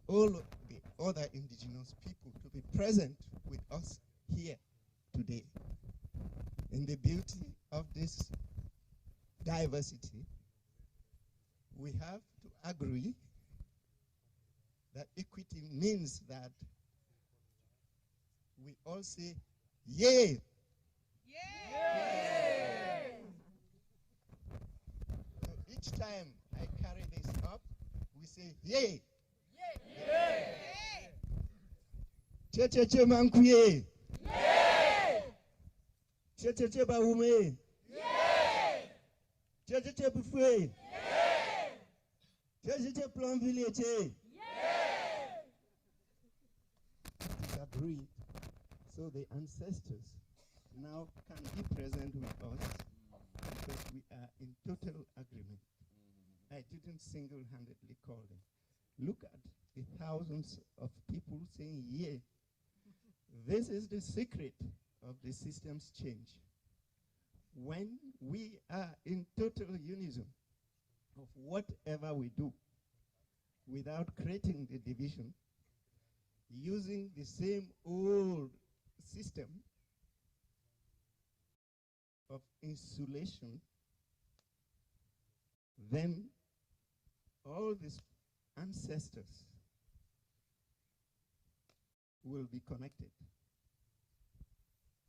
all the other indigenous people to be present with us here today in the beauty of this diversity, we have to agree that equity means that we all say, yay! Yay! So each time I carry this up, we say, yay! Yay! Che mankuye! Yay! Che baume! Yay! Che bufwe! Yay! Che Plum village! Yay! It is agreed. So the ancestors now can be present with us because we are in total agreement. I didn't single-handedly call them. Look at the thousands of people saying, yeah. This is the secret of the system's change. When we are in total unison of whatever we do, without creating the division, using the same old system of insulation, then all these ancestors will be connected.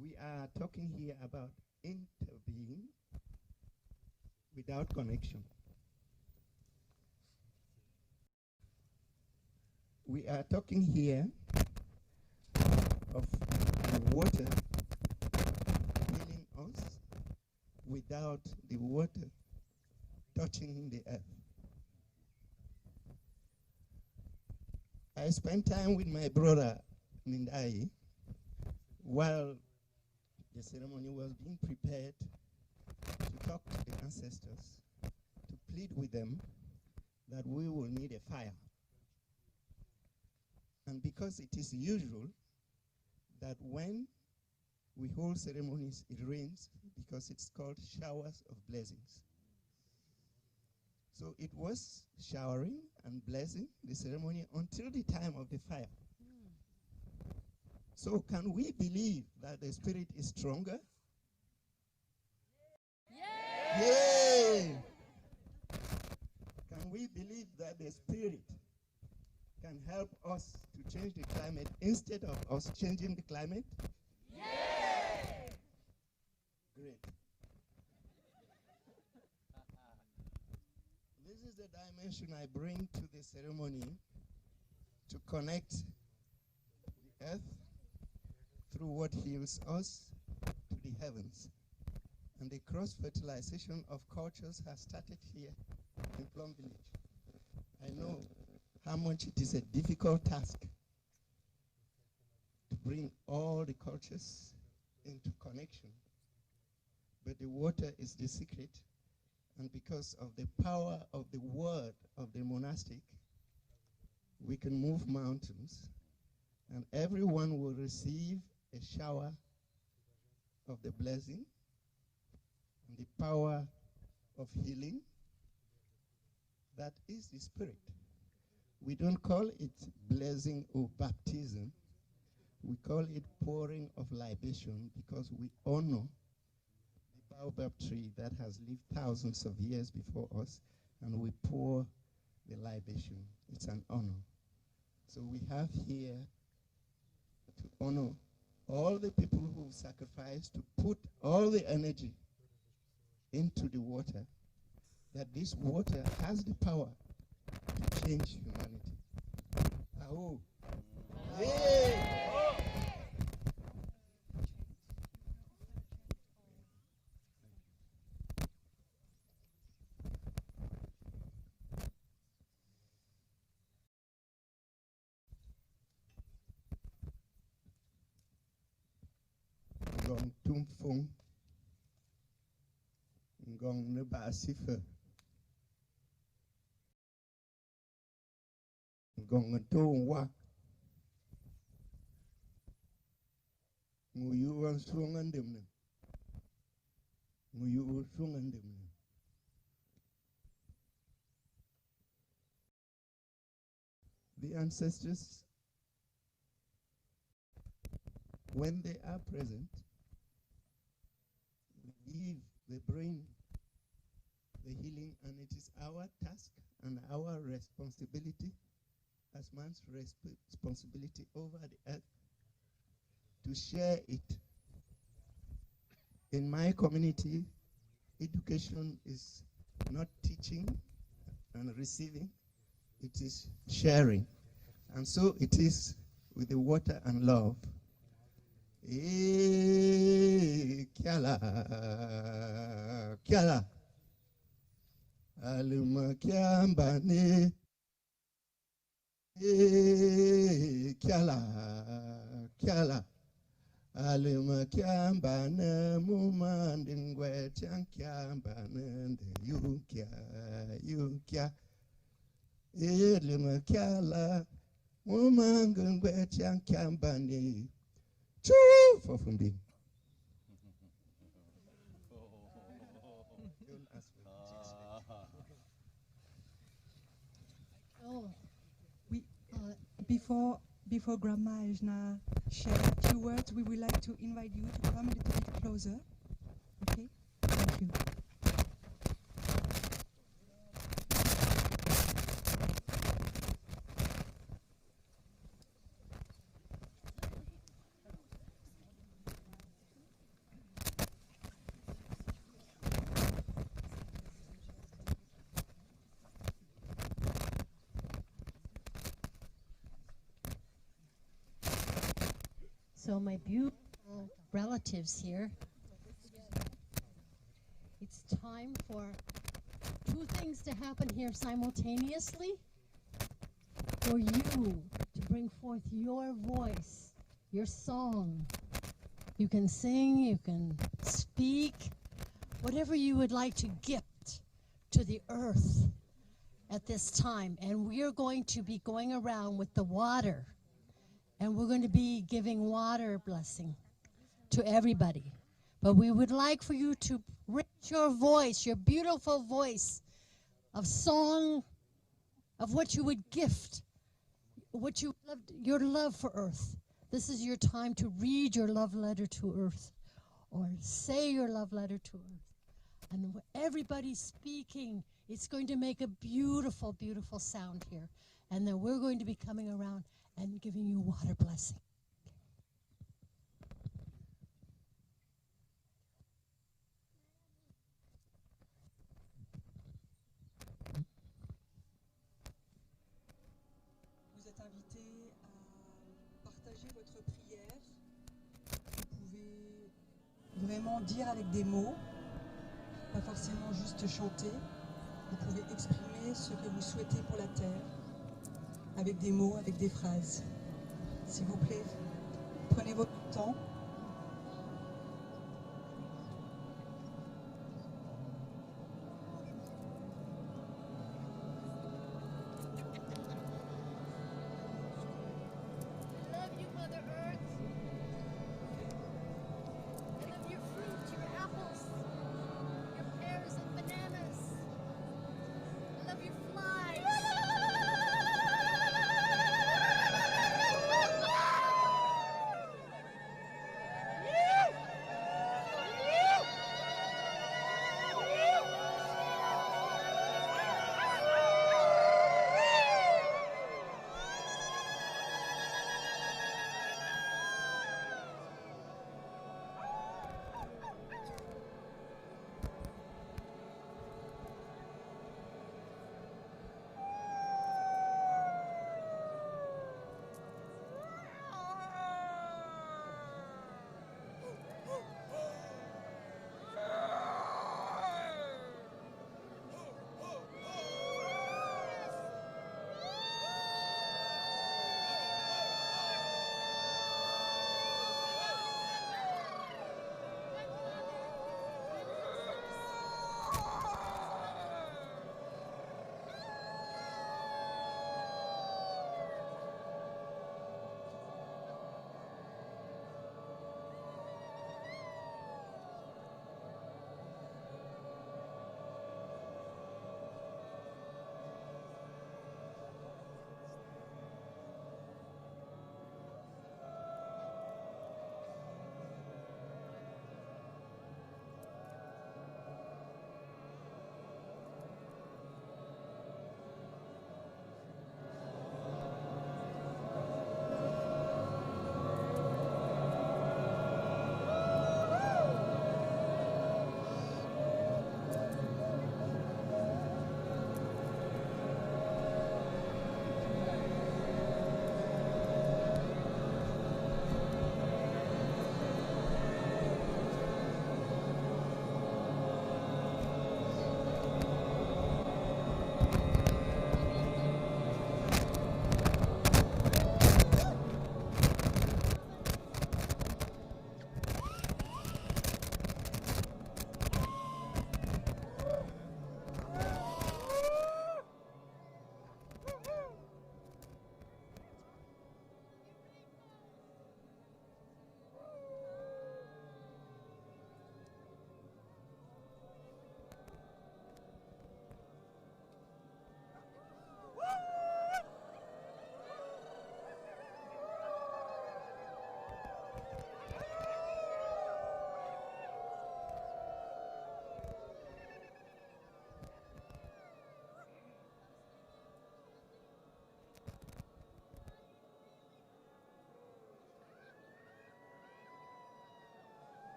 We are talking here about interbeing without connection. We are talking here of water healing us without the water touching the earth. I spent time with my brother Mindai while the ceremony was being prepared to talk to the ancestors, to plead with them that we will need a fire. And because it is usual that when we hold ceremonies, it rains because it's called showers of blessings. So it was showering and blessing the ceremony until the time of the fire. So can we believe that the spirit is stronger? Yay! Can we believe that the spirit can help us to change the climate instead of us changing the climate? Yay! Great. This is the dimension I bring to the ceremony to connect the earth through what heals us to the heavens. And the cross-fertilization of cultures has started here in Plum Village. I know how much it is a difficult task to bring all the cultures into connection. But the water is the secret. And because of the power of the word of the monastic, we can move mountains, and everyone will receive a shower of the blessing and the power of healing. That is the spirit. We don't call it blessing or baptism. We call it pouring of libation because we honor the baobab tree that has lived thousands of years before us, and we pour the libation. It's an honor. So we have here to honor all the people who sacrificed to put all the energy into the water, that this water has the power to change humanity. Aho. Yay! Ngong tumfung, ngong ne basifa, ngong ntongwa, nguyu wan suangandem, nguyu suangandem. The ancestors, when they are present, they bring the healing, and it is our task and our responsibility as man's responsibility over the earth to share it. In my community, education is not teaching and receiving, it is sharing. And so it is with the water and love. Kiala, kiala, aluma kiambane. Kiala, kiala, aluma kiambane, mumandingwe chankiambane, yukia, yukia. Aluma kiala, mumandingwe chankiambane. Choo for Fumbin. Oh, we before Grandma Ajna share a few words, we would like to invite you to come a little bit closer. Okay, thank you. So my beautiful relatives here, it's time for two things to happen here simultaneously. For you to bring forth your voice, your song. You can sing, you can speak, whatever you would like to gift to the earth at this time. And we are going to be going around with the water, and we're going to be giving water blessing to everybody. But we would like for you to raise your voice, your beautiful voice of song, of what you would gift, what you loved, your love for earth. This is your time to read your love letter to earth, or say your love letter to earth. And everybody's speaking. It's going to make a beautiful, beautiful sound here. And then we're going to be coming around and giving you water blessing. Vous êtes invité à partager votre prière. Vous pouvez vraiment dire avec des mots, pas forcément juste chanter. Vous pouvez exprimer ce que vous souhaitez pour la terre, avec des mots, avec des phrases. S'il vous plaît, prenez votre temps.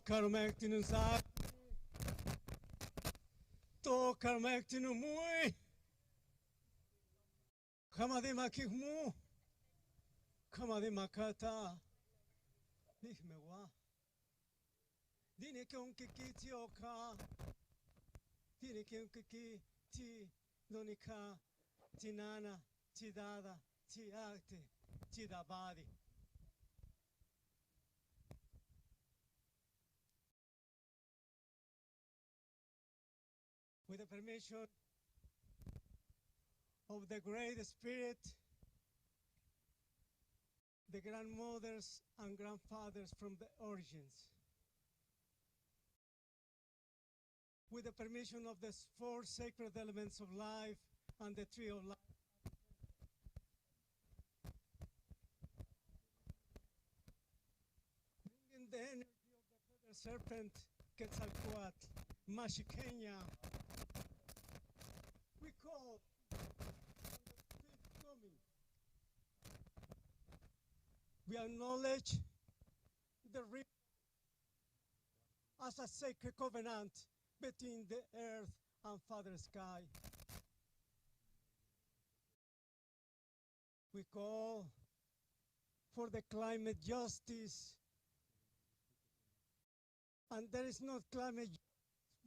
karmaktinu sa. To karmaktinu mui. Kamade makihmu. Kamade makata. Dime wa. Dine ke unke kiti oka. Dine ke unke ti donika ti nana ti dada ti akte ti dabadi. With the permission of the Great Spirit, the grandmothers and grandfathers from the origins. With the permission of the four sacred elements of life and the tree of life. Bringing the energy of the feather serpent, Quetzalcoatl, Mashikenya, we call coming. We acknowledge the river as a sacred covenant between the earth and Father Sky. We call for the climate justice, and there is no climate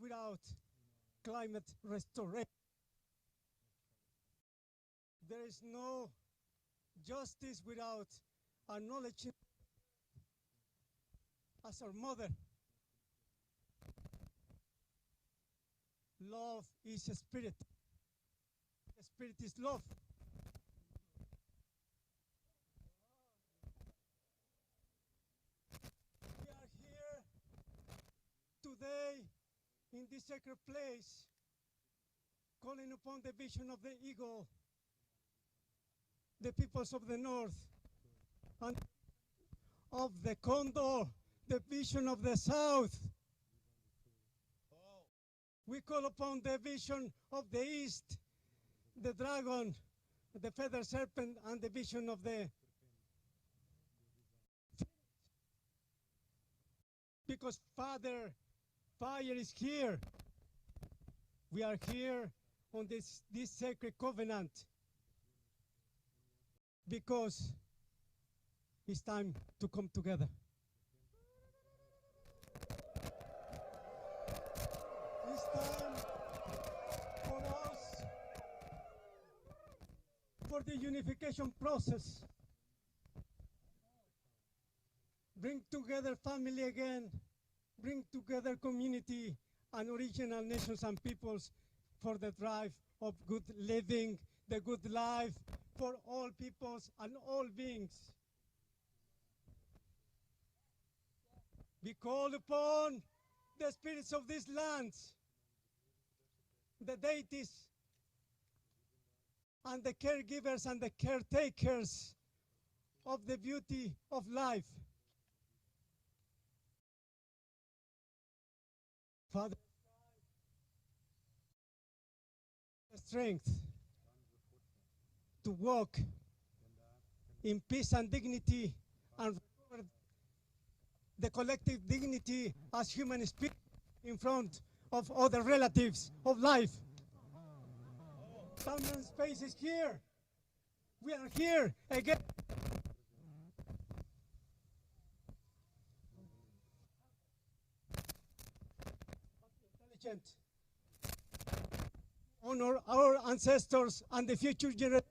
without climate restoration. There is no justice without acknowledging as our mother. Love is a spirit. The spirit is love. We are here today in this sacred place, calling upon the vision of the eagle, the peoples of the north, and of the condor, the vision of the south. We call upon the vision of the east, the dragon, the feather serpent, and the vision of the... Because Father, fire is here. We are here on this sacred covenant because it's time to come together. It's time for us, for the unification process. Bring together family again, bring together community and original nations and peoples for the drive of good living, the good life for all peoples and all beings. We call upon the spirits of these lands, the deities, and the caregivers and the caretakers of the beauty of life. Father, the strength to walk in peace and dignity and recover the collective dignity as human spirit in front of other relatives of life. Time and space is here. We are here again. Intelligent. Honor our ancestors and the future generations.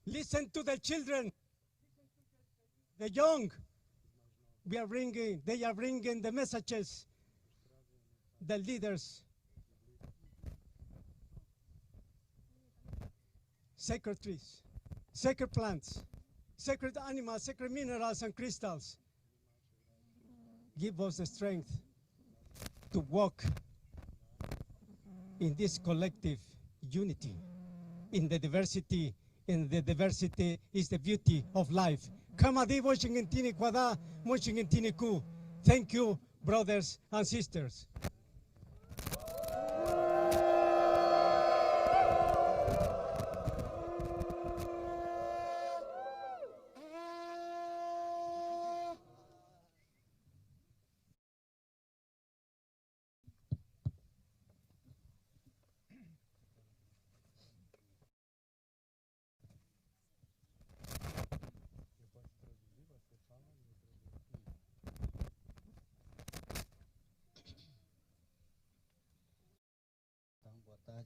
Listen to the children, the young. They are bringing the messages, the leaders. Sacred trees, sacred plants, sacred animals, sacred minerals and crystals. Give us the strength to walk in this collective unity, in the diversity. In the diversity is the beauty of life. Thank you, brothers and sisters.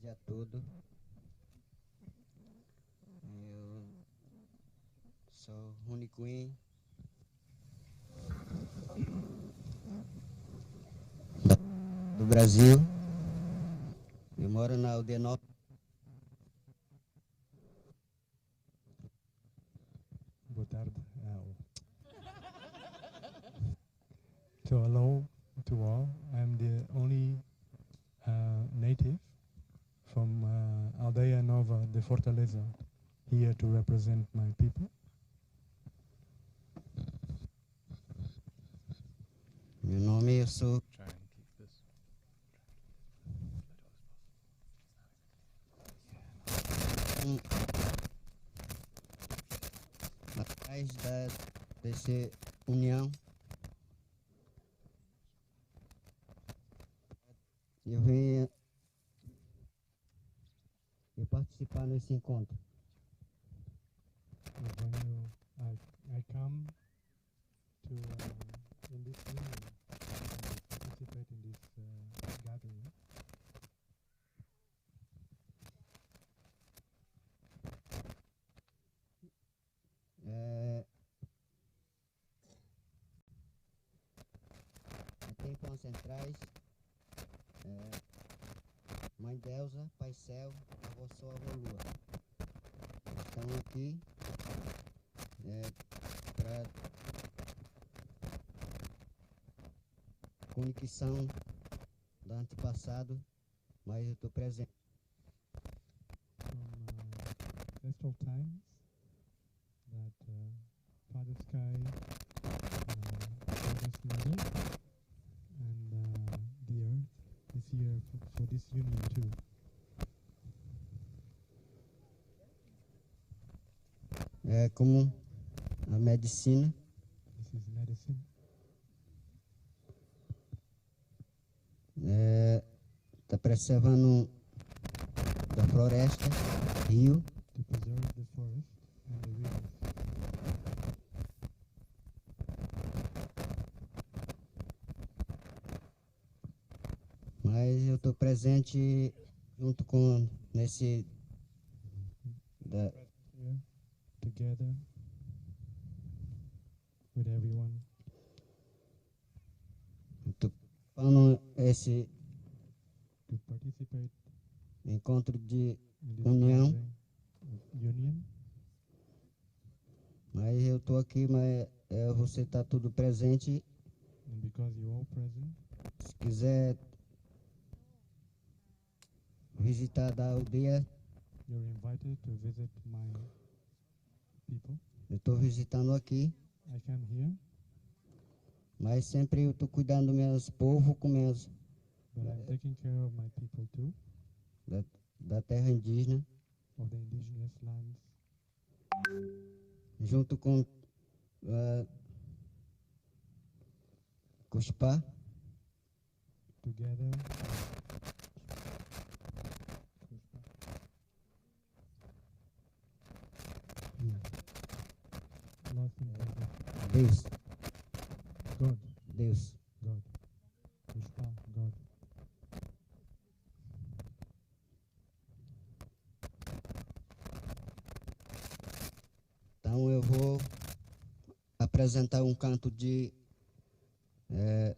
tarde a todos. Eu sou Rony Queen. Do Brasil. Eu moro na aldeia Nova. Boa tarde. So hello to all. I'm the only native from Aldeia Nova de Fortaleza here to represent my people. Meu nome eu sou. Atrás dessa união, eu venho participar nesse encontro. I come to in this union and participate in this gathering. Há tempos ancestrais, Mãe Deusa, Pai Céu, Avó Sol, Avó Lua estão aqui para conexão do antepassado, mas eu estou presente. From ancestral times that Father Sky, Father's Mother, and the Earth is here for this union too. É como a medicina. This is medicine. Está preservando da floresta, rio. To preserve the forest and the rivers. Mas eu estou presente junto com nesse Together with everyone. Estou falando esse to participate encontro de in this união. Union. Mas eu estou aqui, mas você está tudo presente. And because you're all present. Se quiser visitar da aldeia, you're invited to visit my people. Eu estou visitando aqui. I came here. Mas sempre eu estou cuidando do meus povos, com meus But I'm taking care of my people too. Da terra indígena. Of the indigenous lands. Junto com Cuspá. Together. Deus. God. Deus. God. Pushpa, God. Então eu vou apresentar um canto de I'm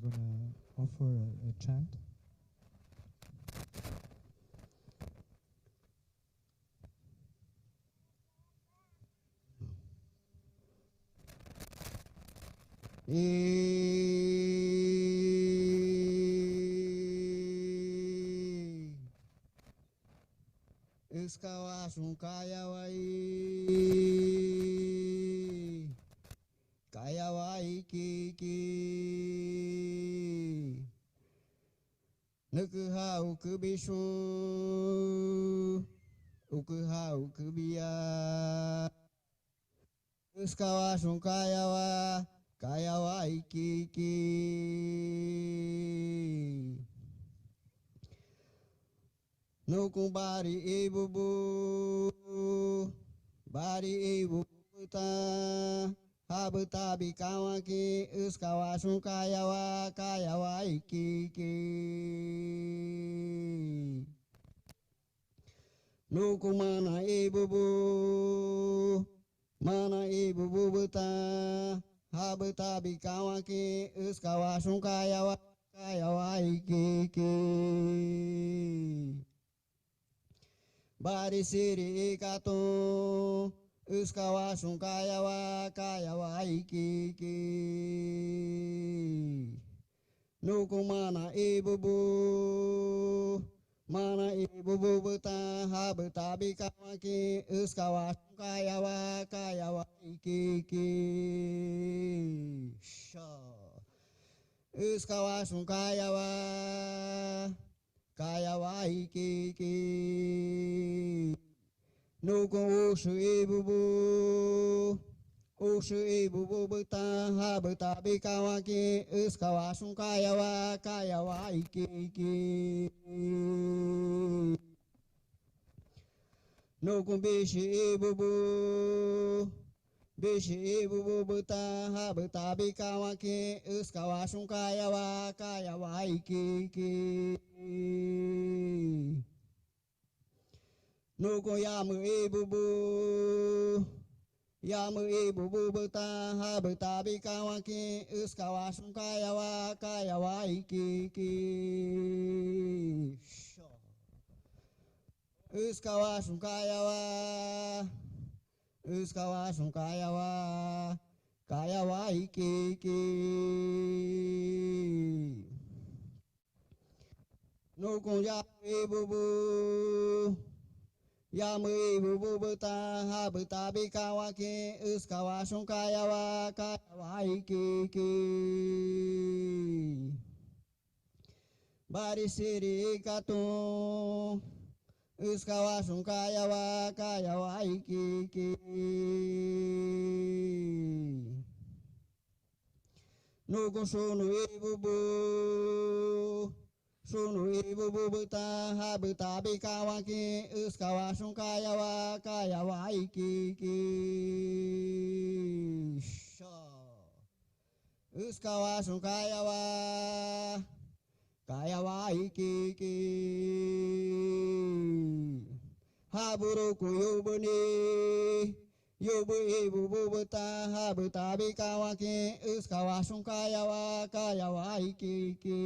gonna offer a chant. Iskawasung kayawai kayawai kiki nukuha ukubishu ukuha ukubia Iskawasung kayawai kiki Nukumbari ibubu, bari ibu ta, Habutabi kawaki uskawasun kayawa ikiki. Nuku mana ibubu buta. Habutabi kawaki uskawasun kayawa ikiki. Bari siri ikato. Uskawasun kayawa ikiki. Nuku mana ibubu buta habutabi kawaki uskawasun kayawa ikiki. Uskawasun kayawa ikiki. Nuku ushu ibubu buta habutabi kawaki uskawasun kayawa ikiki. Nuku bishi ibubu buta habutabi kawaki uskawasun kayawa ikiki. Nuku yamu ibubu buta habutabi kawaki uskawasun kayawa ikiki. Uskawasun kayawa ikiki. Nuku yamu ibubu buta habutabi kawaki uskawasun kayawa ikiki. Bari siri ikato. Uskawasun kayawa ikiki. Nuku sunu ibubu buta habutabi kawaki uskawasun kayawa ikiki. Uskawasun kayawa ikiki. Haburuku yubu ibubu buta habutabi kawaki uskawasun kayawa ikiki.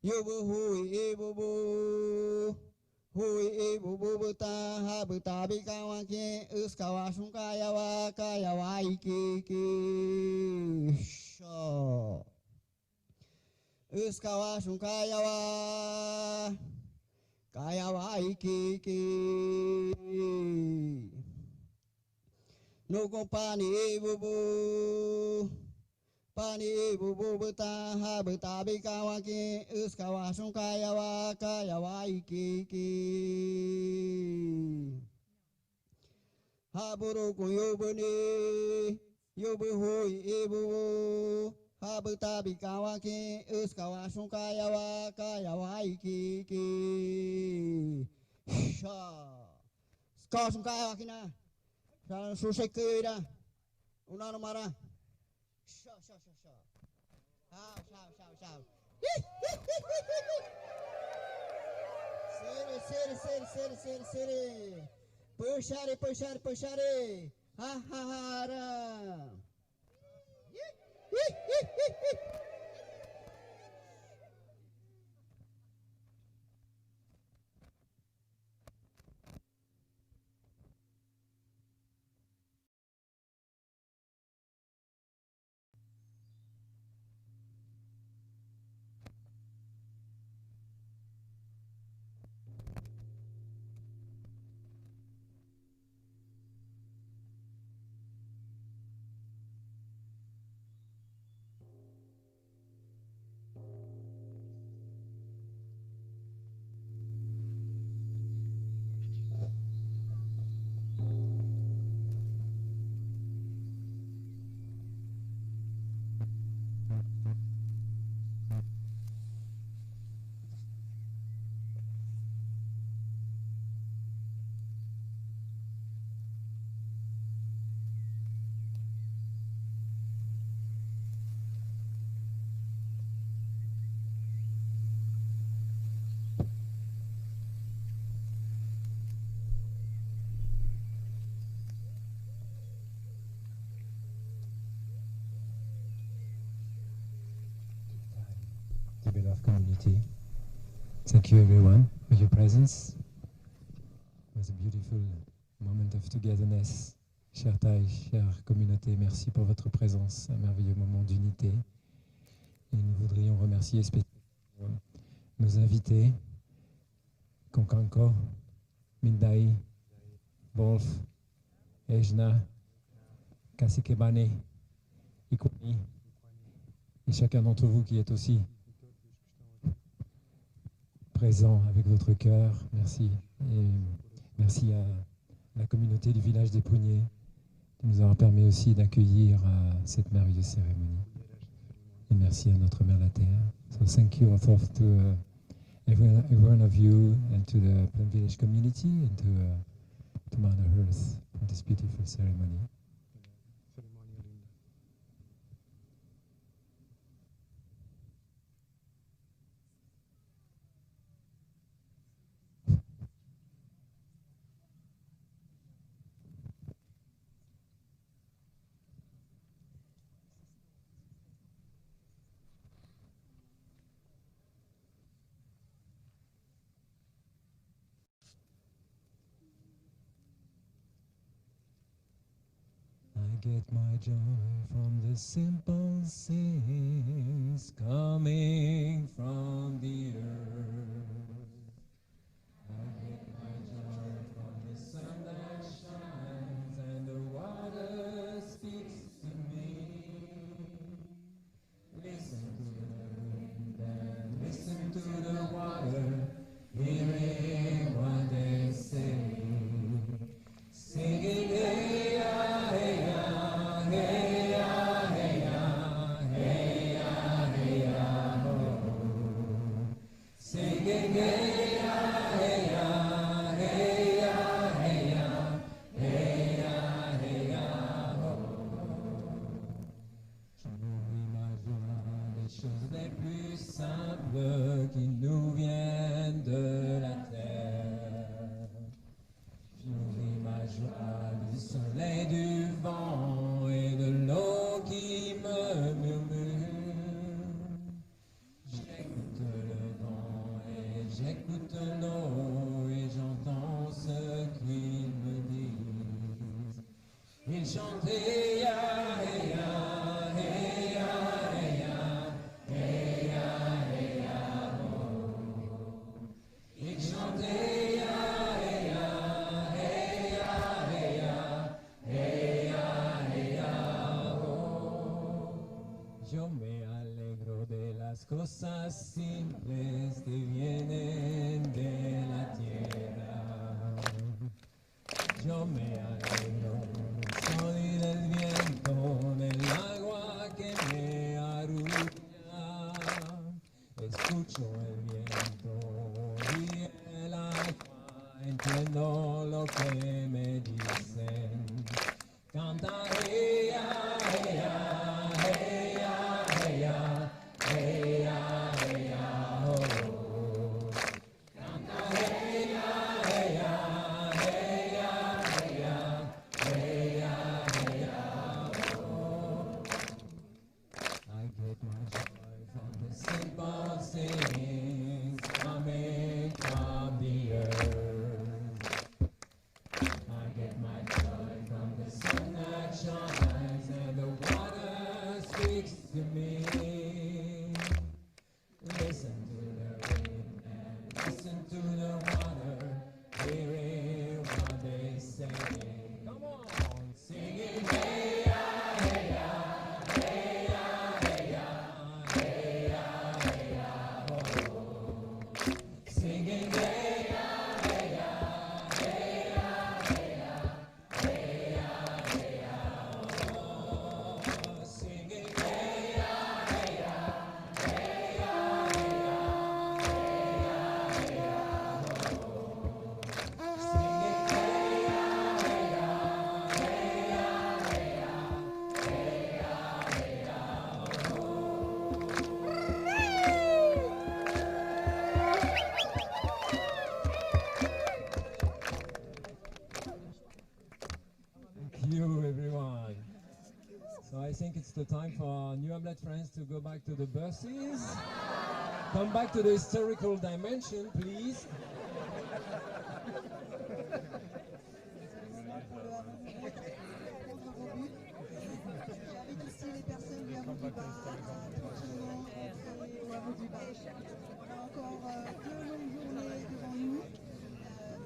Yubu hui ibubu buta habutabi kawaki uskawasun kayawa ikiki. Uskawasun kayawa ikiki. Nuku pani ibubu buta habutabi kawaki uskawasun kayawa ikiki. Haburuku yubu hui ibubu habutabi kawaki uskawasun kayawa ikiki. Uskawasun kayawaki na. Susay kira. Unano mara. Shaw. Siri. Puxare. Hara. the beloved community. Thank you everyone for your presence. It was a beautiful moment of togetherness. Chère Thaï, chère communauté, merci pour votre présence, un merveilleux moment d'unité. Et nous voudrions remercier spécialement nos invités, Konkanko, Mindai, Wolf, Ejna, Kasikebane, Ikoni, et chacun d'entre vous qui est aussi présent avec votre cœur. Merci. Et merci à la communauté du village des Pruniers qui nous a permis aussi d'accueillir cette merveilleuse cérémonie. Et merci à notre mère la terre. So thank you also to every one of you and to the Plum village community and to Mother Earth for this beautiful ceremony. I get my joy from the simple things coming from the earth. I get my joy from the sun that shines and the water speaks to me. Listen to the wind and listen to the water, hearing what they say. Singing, hey ya, hey ya, hey ya, hey ya, hey ya, hey ya, oh. Singing, hey ya, hey ya, hey ya, hey ya, hey ya, hey ya, oh. Je nourris ma joie des choses les plus simples qui nous viennent de la terre. Je nourris ma joie du soleil, du vent et de l'eau qui me murmure. J'écoute le vent et j'écoute l'eau et j'entends ce qu'ils me disent. Ils chantent hey ya, hey ya, hey ya, hey ya, hey ya, hey ya, oh. Ils chantent hey ya, hey ya, hey ya, hey ya, hey ya, hey ya, oh. Yo me alegro de las cosas simples que vienen de la tierra. Yo me alegro del sol y del viento, del agua que me arrulla. Escucho el viento y el agua, entiendo lo que me dicen. Canta hey ya, hey ya, hey ya, hey ya, hey ya, hey ya, oh. Canta hey ya, hey ya, hey ya, hey ya, hey ya, hey ya, oh. I get my joy from the simple things coming from the earth. I get my joy from the sun that shines and the water speaks to me. Listen to the wind and listen to the water, hearing what they say. Come on, singing hey ya, hey ya, hey ya, hey ya, hey ya, hey ya, oh. Singing hey ya, hey ya, hey ya, hey ya, hey ya, hey ya, oh. Singing hey ya, hey ya, hey ya, hey ya, hey ya, hey ya, oh. Singing hey ya, hey ya, hey ya, hey ya, hey ya, hey ya, Thank you, everyone. So I think it's the time for our New Hamlet friends to go back to the buses. Come back to the historical dimension, please.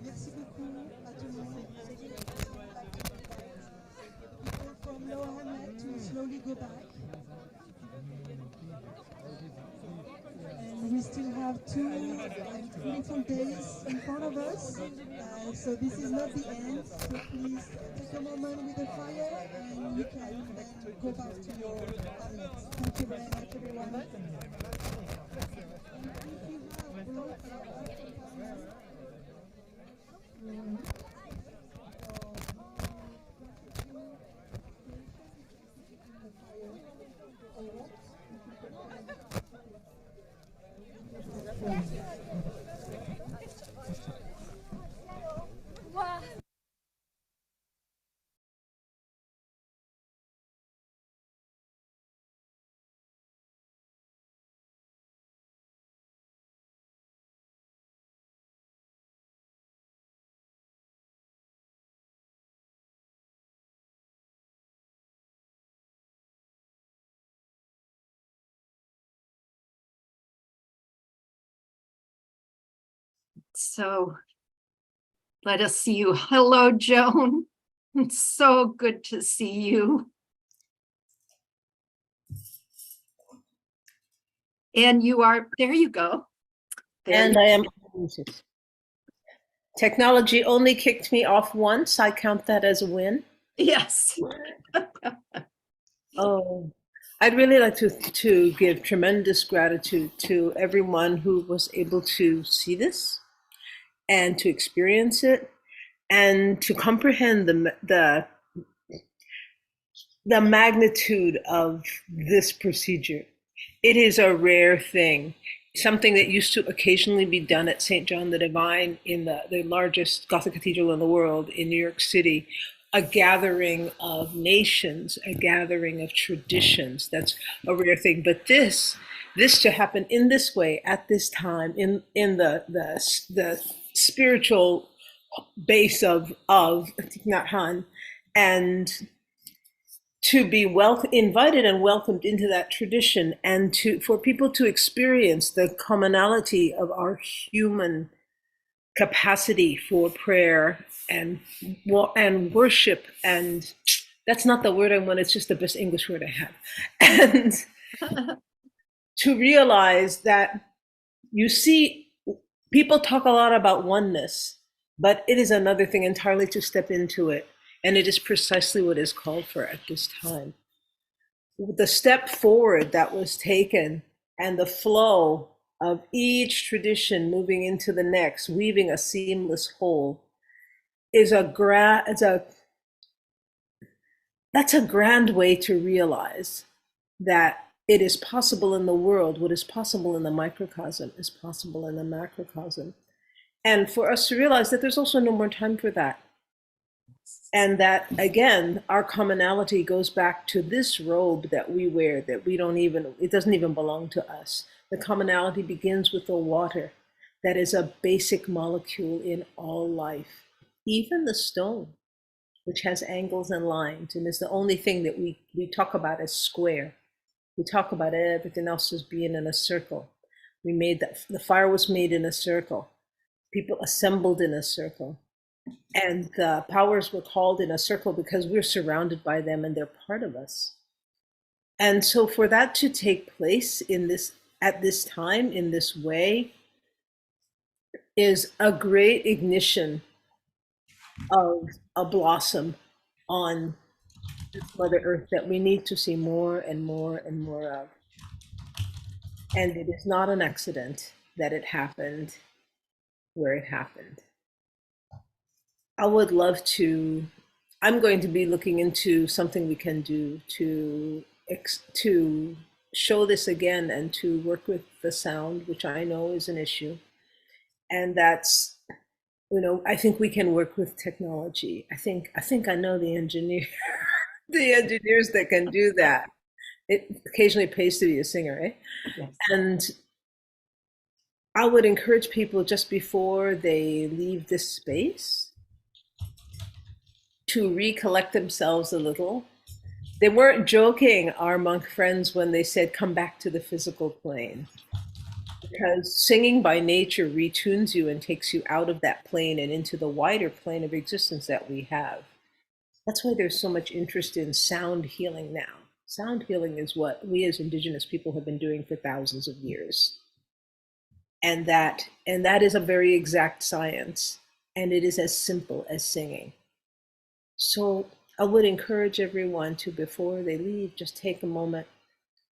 Merci beaucoup à tout le monde. People from Lower Hamlet to slowly go back. And we still have 2 beautiful days in front of us. So this is not the end. So please take a moment with the fire and you can then go back to your hamlets. Thank you very much, everyone. So let us see you. Hello, Joan. It's so good to see you. And you are, there you go. And I am. Technology only kicked me off once. I count that as a win. Yes. Oh, I'd really like to give tremendous gratitude to everyone who was able to see this and to experience it and to comprehend the magnitude of this procedure. It is a rare thing, something that used to occasionally be done at St. John the Divine in the largest Gothic cathedral in the world in New York City, a gathering of nations, a gathering of traditions. That's a rare thing. But this to happen in this way at this time, in the spiritual base of Thich Nhat Hanh, and to be invited and welcomed into that tradition, and for people to experience the commonality of our human capacity for prayer and worship, and that's not the word I want, it's just the best English word I have. And to realize that, you see, people talk a lot about oneness, but it is another thing entirely to step into it. And it is precisely what is called for at this time. The step forward that was taken and the flow of each tradition moving into the next, weaving a seamless whole, is that's a grand way to realize that it is possible in the world. What is possible in the microcosm is possible in the macrocosm. And for us to realize that there's also no more time for that. And that, again, our commonality goes back to this robe that we wear, that it doesn't even belong to us. The commonality begins with the water that is a basic molecule in all life. Even the stone, which has angles and lines, and is the only thing that we talk about as square. We talk about everything else as being in a circle. The fire was made in a circle. People assembled in a circle. And the powers were called in a circle because we're surrounded by them and they're part of us. And so for that to take place at this time, in this way, is a great ignition of a blossom on Mother Earth that we need to see more and more and more of. And it is not an accident that it happened where it happened. I would love to, I'm going to be looking into something we can do to show this again and to work with the sound, which I know is an issue. And that's, I think we can work with technology. I think I know the engineers that can do that. It occasionally pays to be a singer, eh? Yes. And I would encourage people just before they leave this space to recollect themselves a little. They weren't joking, our monk friends, when they said, come back to the physical plane. Because singing by nature retunes you and takes you out of that plane and into the wider plane of existence that we have. That's why there's so much interest in sound healing now. Sound healing is what we as Indigenous people have been doing for thousands of years. And that is a very exact science. And it is as simple as singing. So I would encourage everyone to, before they leave, just take a moment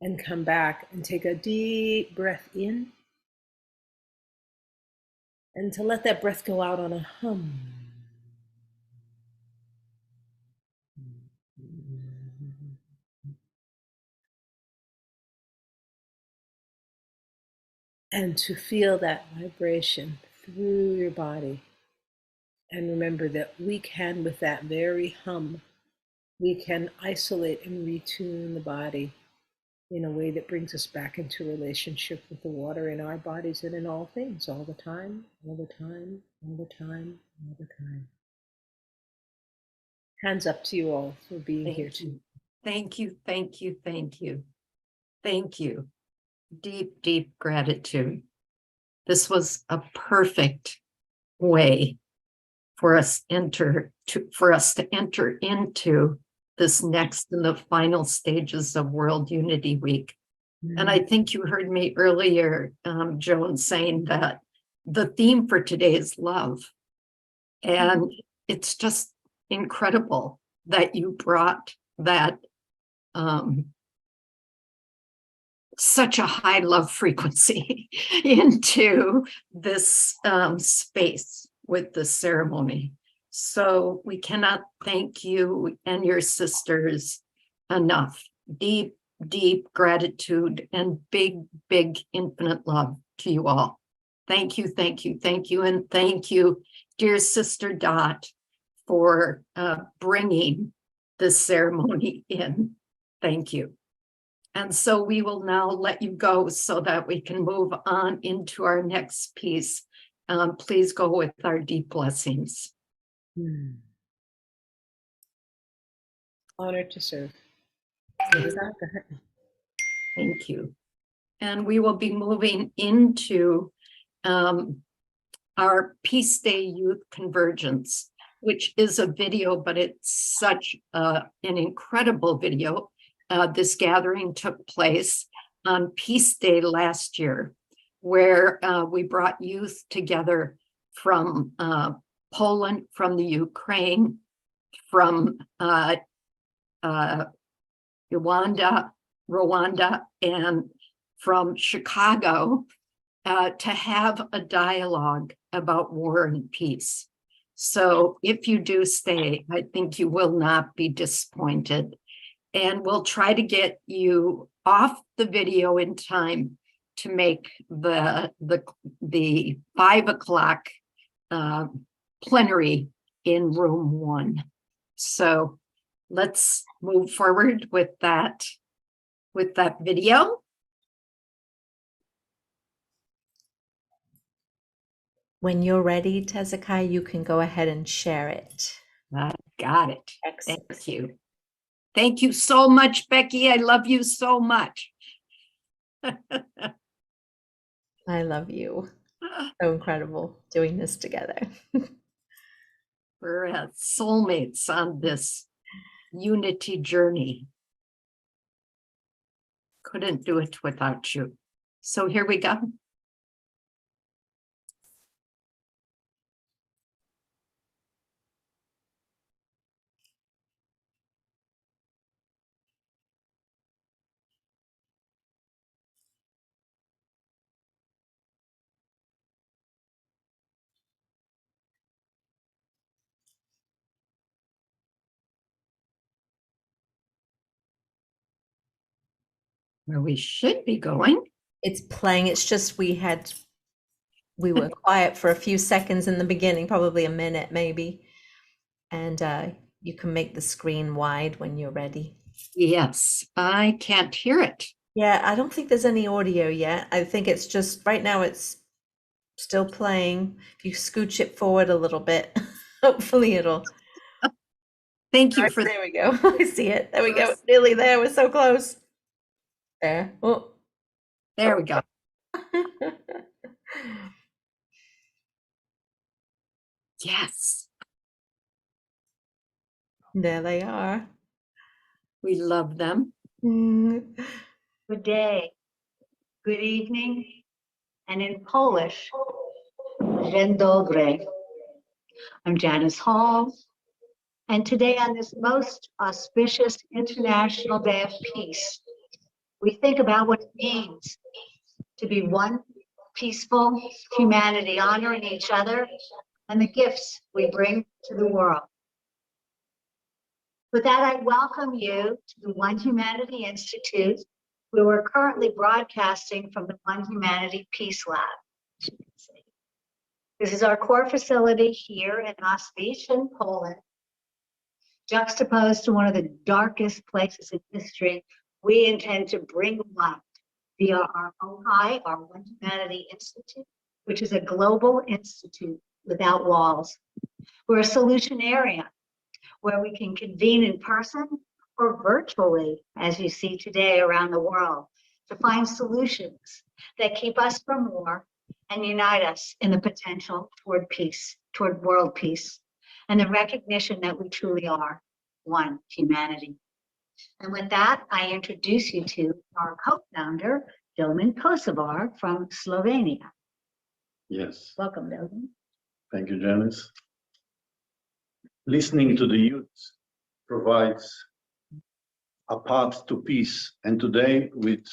and come back and take a deep breath in, and to let that breath go out on a hum. And to feel that vibration through your body. And remember that we can, with that very hum, we can isolate and retune the body in a way that brings us back into relationship with the water in our bodies and in all things, all the time, all the time, all the time, all the time. Hands up to you all for being here too. Thank you, thank you, thank you. Thank you. Deep, deep gratitude. This was a perfect way for us to enter into this next and the final stages of World Unity Week. And I think you heard me earlier, Joan, saying that the theme for today is love. And it's just incredible that you brought that such a high love frequency into this space with the ceremony. So we cannot thank you and your sisters enough. Deep, deep gratitude and big, big infinite love to you all. Thank you, thank you, thank you. And thank you, dear Sister Dot, for bringing this ceremony in. Thank you. And so we will now let you go so that we can move on into our next piece. Please go with our deep blessings. Honored to serve. Thank you. And we will be moving into our Peace Day Youth Convergence, which is a video, but it's such an incredible video. This gathering took place on Peace Day last year, where we brought youth together from Poland, from the Ukraine, from Rwanda, and from Chicago to have a dialogue about war and peace. So if you do stay, I think you will not be disappointed. And we'll try to get you off the video in time to make the 5 o'clock plenary in room 1. So let's move forward with that video. When you're ready, Tezekai, you can go ahead and share it. I got it. Excellent. Thank you. Thank you so much, Becky. I love you so much. I love you. So incredible doing this together. We're soulmates on this unity journey. Couldn't do it without you. So here we go. Where we should be going. It's playing. It's just we were quiet for a few seconds in the beginning, probably a minute maybe. And you can make the screen wide when you're ready. Yes, I can't hear it. Yeah, I don't think there's any audio yet. I think it's just right now it's Still playing. If you scooch it forward a little bit, hopefully it'll. Thank you for There we go. I see it. There we go. Nearly there. We're so close. There. Oh. There we go. Yes. There they are. We love them. Good day, good evening, and in Polish, dzień dobry. I'm Janice Hall, and today on this most auspicious International Day of Peace, we think about what it means to be one peaceful humanity, honoring each other and the gifts we bring to the world. With that, I welcome you to the One Humanity Institute, where we're currently broadcasting from the One Humanity Peace Lab. This is our core facility here in Auschwitz in Poland, juxtaposed to one of the darkest places in history. We intend to bring light via our OHI, our One Humanity Institute, which is a global institute without walls. We're a solutionarian, where we can convene in person or virtually, as you see today around the world, to find solutions that keep us from war and unite us in the potential toward peace, toward world peace, and the recognition that we truly are one humanity. And with that, I introduce you to our co-founder, Domin Kosovar from Slovenia. Yes. Welcome, Domin. Thank you, Janice. Listening to the youth provides a path to peace. And today with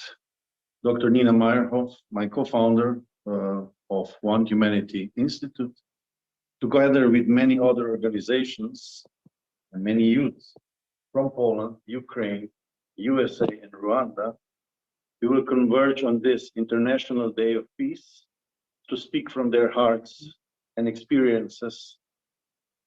Dr. Nina Meyerhoff, my co-founder of One Humanity Institute, together with many other organizations and many youths from Poland, Ukraine, USA, and Rwanda, we will converge on this International Day of Peace to speak from their hearts and experiences.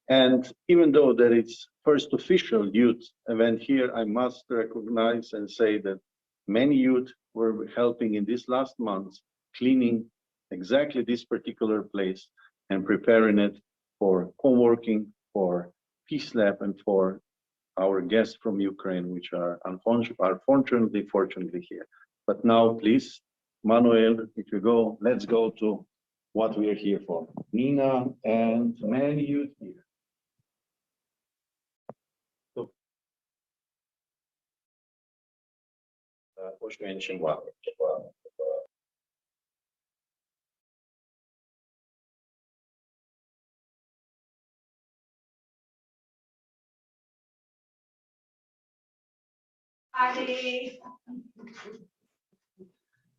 And even though that it's first official youth event here, I must recognize and say that many youth were helping in this last month, cleaning exactly this particular place and preparing it for co-working, for Peace Lab, and for our guests from Ukraine, which are fortunately here. But now, please, Manuel, if you go, let's go to what we are here for. Nina and many youth here. Poświęcim.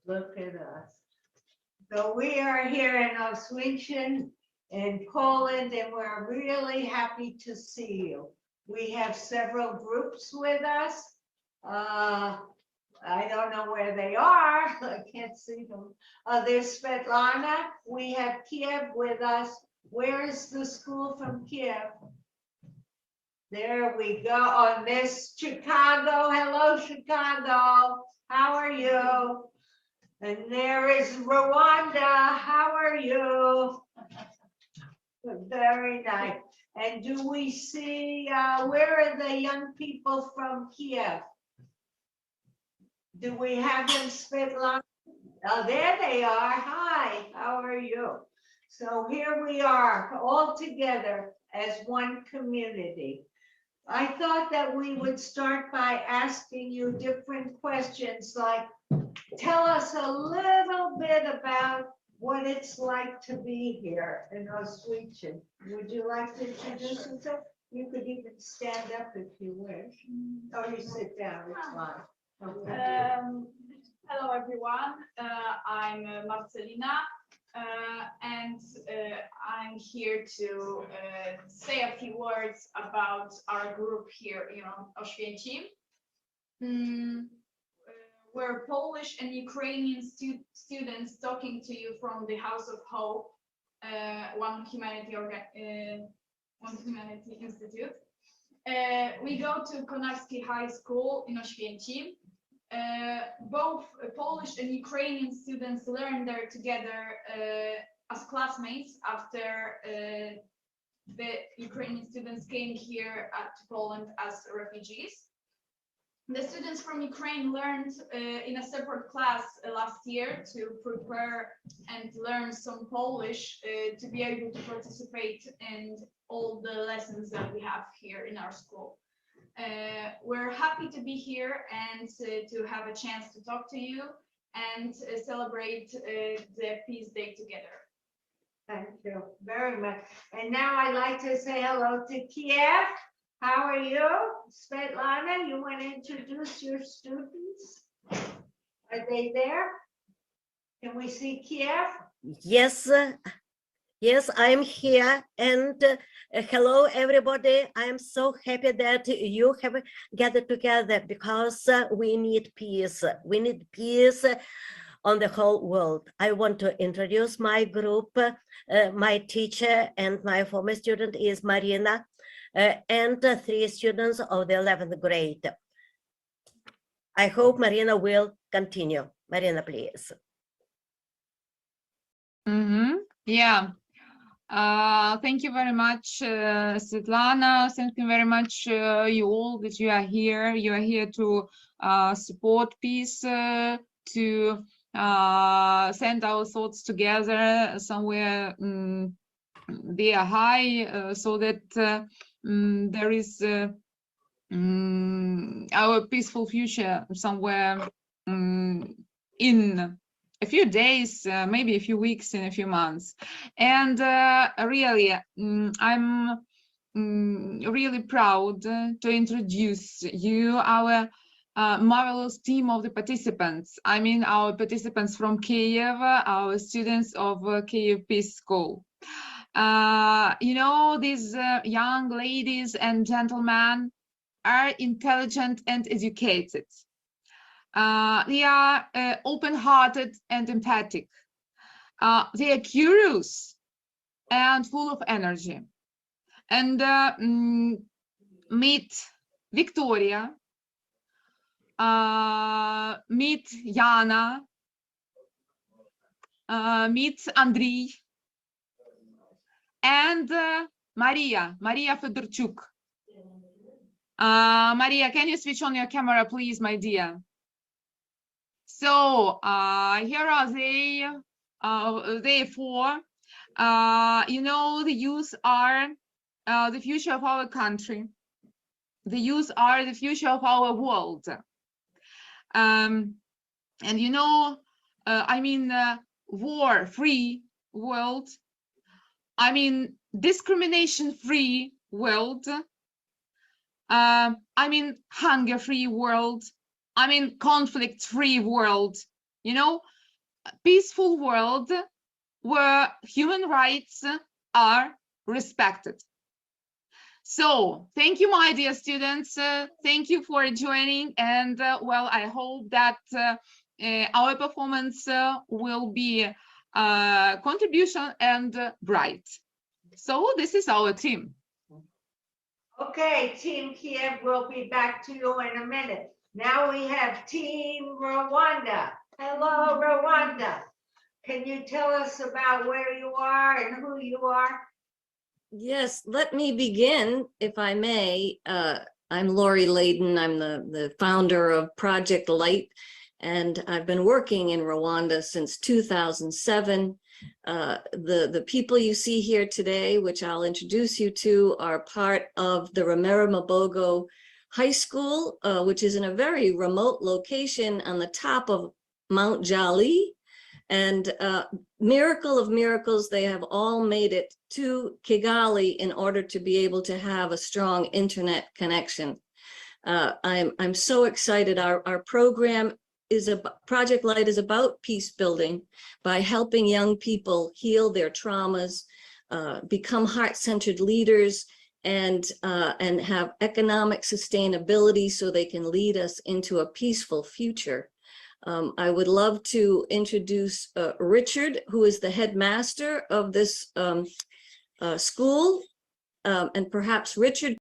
Look at us. So we are here in Auschwitz in Poland, and we're really happy to see you. We have several groups with us. I don't know where they are. I can't see them. There's Svetlana. We have Kiev with us. Where is the school from Kiev? There we go. On this Chicago. Hello, Chicago. How are you? And there is Rwanda. How are you? Very nice. And do we see, where are the young people from Kiev? Do we have them, Svetlana? Oh, there they are. Hi, how are you? So here we are, all together as one community. I thought that we would start by asking you different questions, like tell us a little bit about what it's like to be here in Auschwitz. Would you like to introduce yourself? You could even stand up if you wish. Or you sit down, it's fine. Okay. Hello everyone, I'm Marcelina and I'm here to say a few words about our group here in Auschwitz. We're Polish and Ukrainian students talking to you from the House of Hope, One Humanity Institute. We go to Konarski High School in Oświęcim. Both Polish and Ukrainian students learn there together as classmates after the Ukrainian students came here to Poland as refugees. The students from Ukraine learned in a separate class last year to prepare and learn some Polish to be able to participate in all the lessons that we have here in our school. We're happy to be here and to have a chance to talk to you and celebrate the Peace Day together. Thank you very much. And now I'd like to say hello to Kiev. How are you? Svetlana, you want to introduce your students? Are they there? Can we see Kiev? Yes, yes, I'm here. And hello, everybody. I'm so happy that you have gathered together because we need peace. We need peace on the whole world. I want to introduce my group. My teacher and my former student is Marina, and 3 students of the 11th grade. I hope Marina will continue. Marina, please. Yeah. Thank you very much, Svetlana. Thank you very much, you all, that you are here. You are here to support peace, to send our thoughts together somewhere they are high, so that there is our peaceful future somewhere in a few days, maybe a few weeks, in a few months. And really, I'm really proud to introduce you, our marvelous team of the participants. I mean, our participants from Kiev, our students of Kiev Peace School. You know, these young ladies and gentlemen are intelligent and educated. They are open-hearted and empathic. They are curious and full of energy. And meet Victoria, meet Yana, meet Andrei, and Maria Fedorchuk. Maria, can you switch on your camera, please, my dear? So here are they, therefore, you know, the youth are the future of our country. The youth are the future of our world. And you know, I mean, war-free world. I mean, discrimination-free world. I mean, hunger-free world. I mean, conflict-free world. You know, peaceful world where human rights are respected. So, thank you, my dear students. Thank you for joining. And well, I hope that our performance will be contribution and bright. So this is our team. Okay, Team Kiev, we'll be back to you in a minute. Now we have Team Rwanda. Hello, Rwanda. Can you tell us about where you are and who you are? Yes, let me begin, if I may. I'm Lori Layden. I'm the founder of Project Light, and I've been working in Rwanda since 2007. The people you see here today, which I'll introduce you to, are part of the Remera Mabogo High School, which is in a very remote location on the top of Mount Jali. And miracle of miracles, they have all made it to Kigali in order to be able to have a strong internet connection. I'm so excited. Our program is Project Light is about peace building by helping young people heal their traumas, become heart-centered leaders, and have economic sustainability so they can lead us into a peaceful future. I would love to introduce Richard, who is the headmaster of this school, and perhaps Richard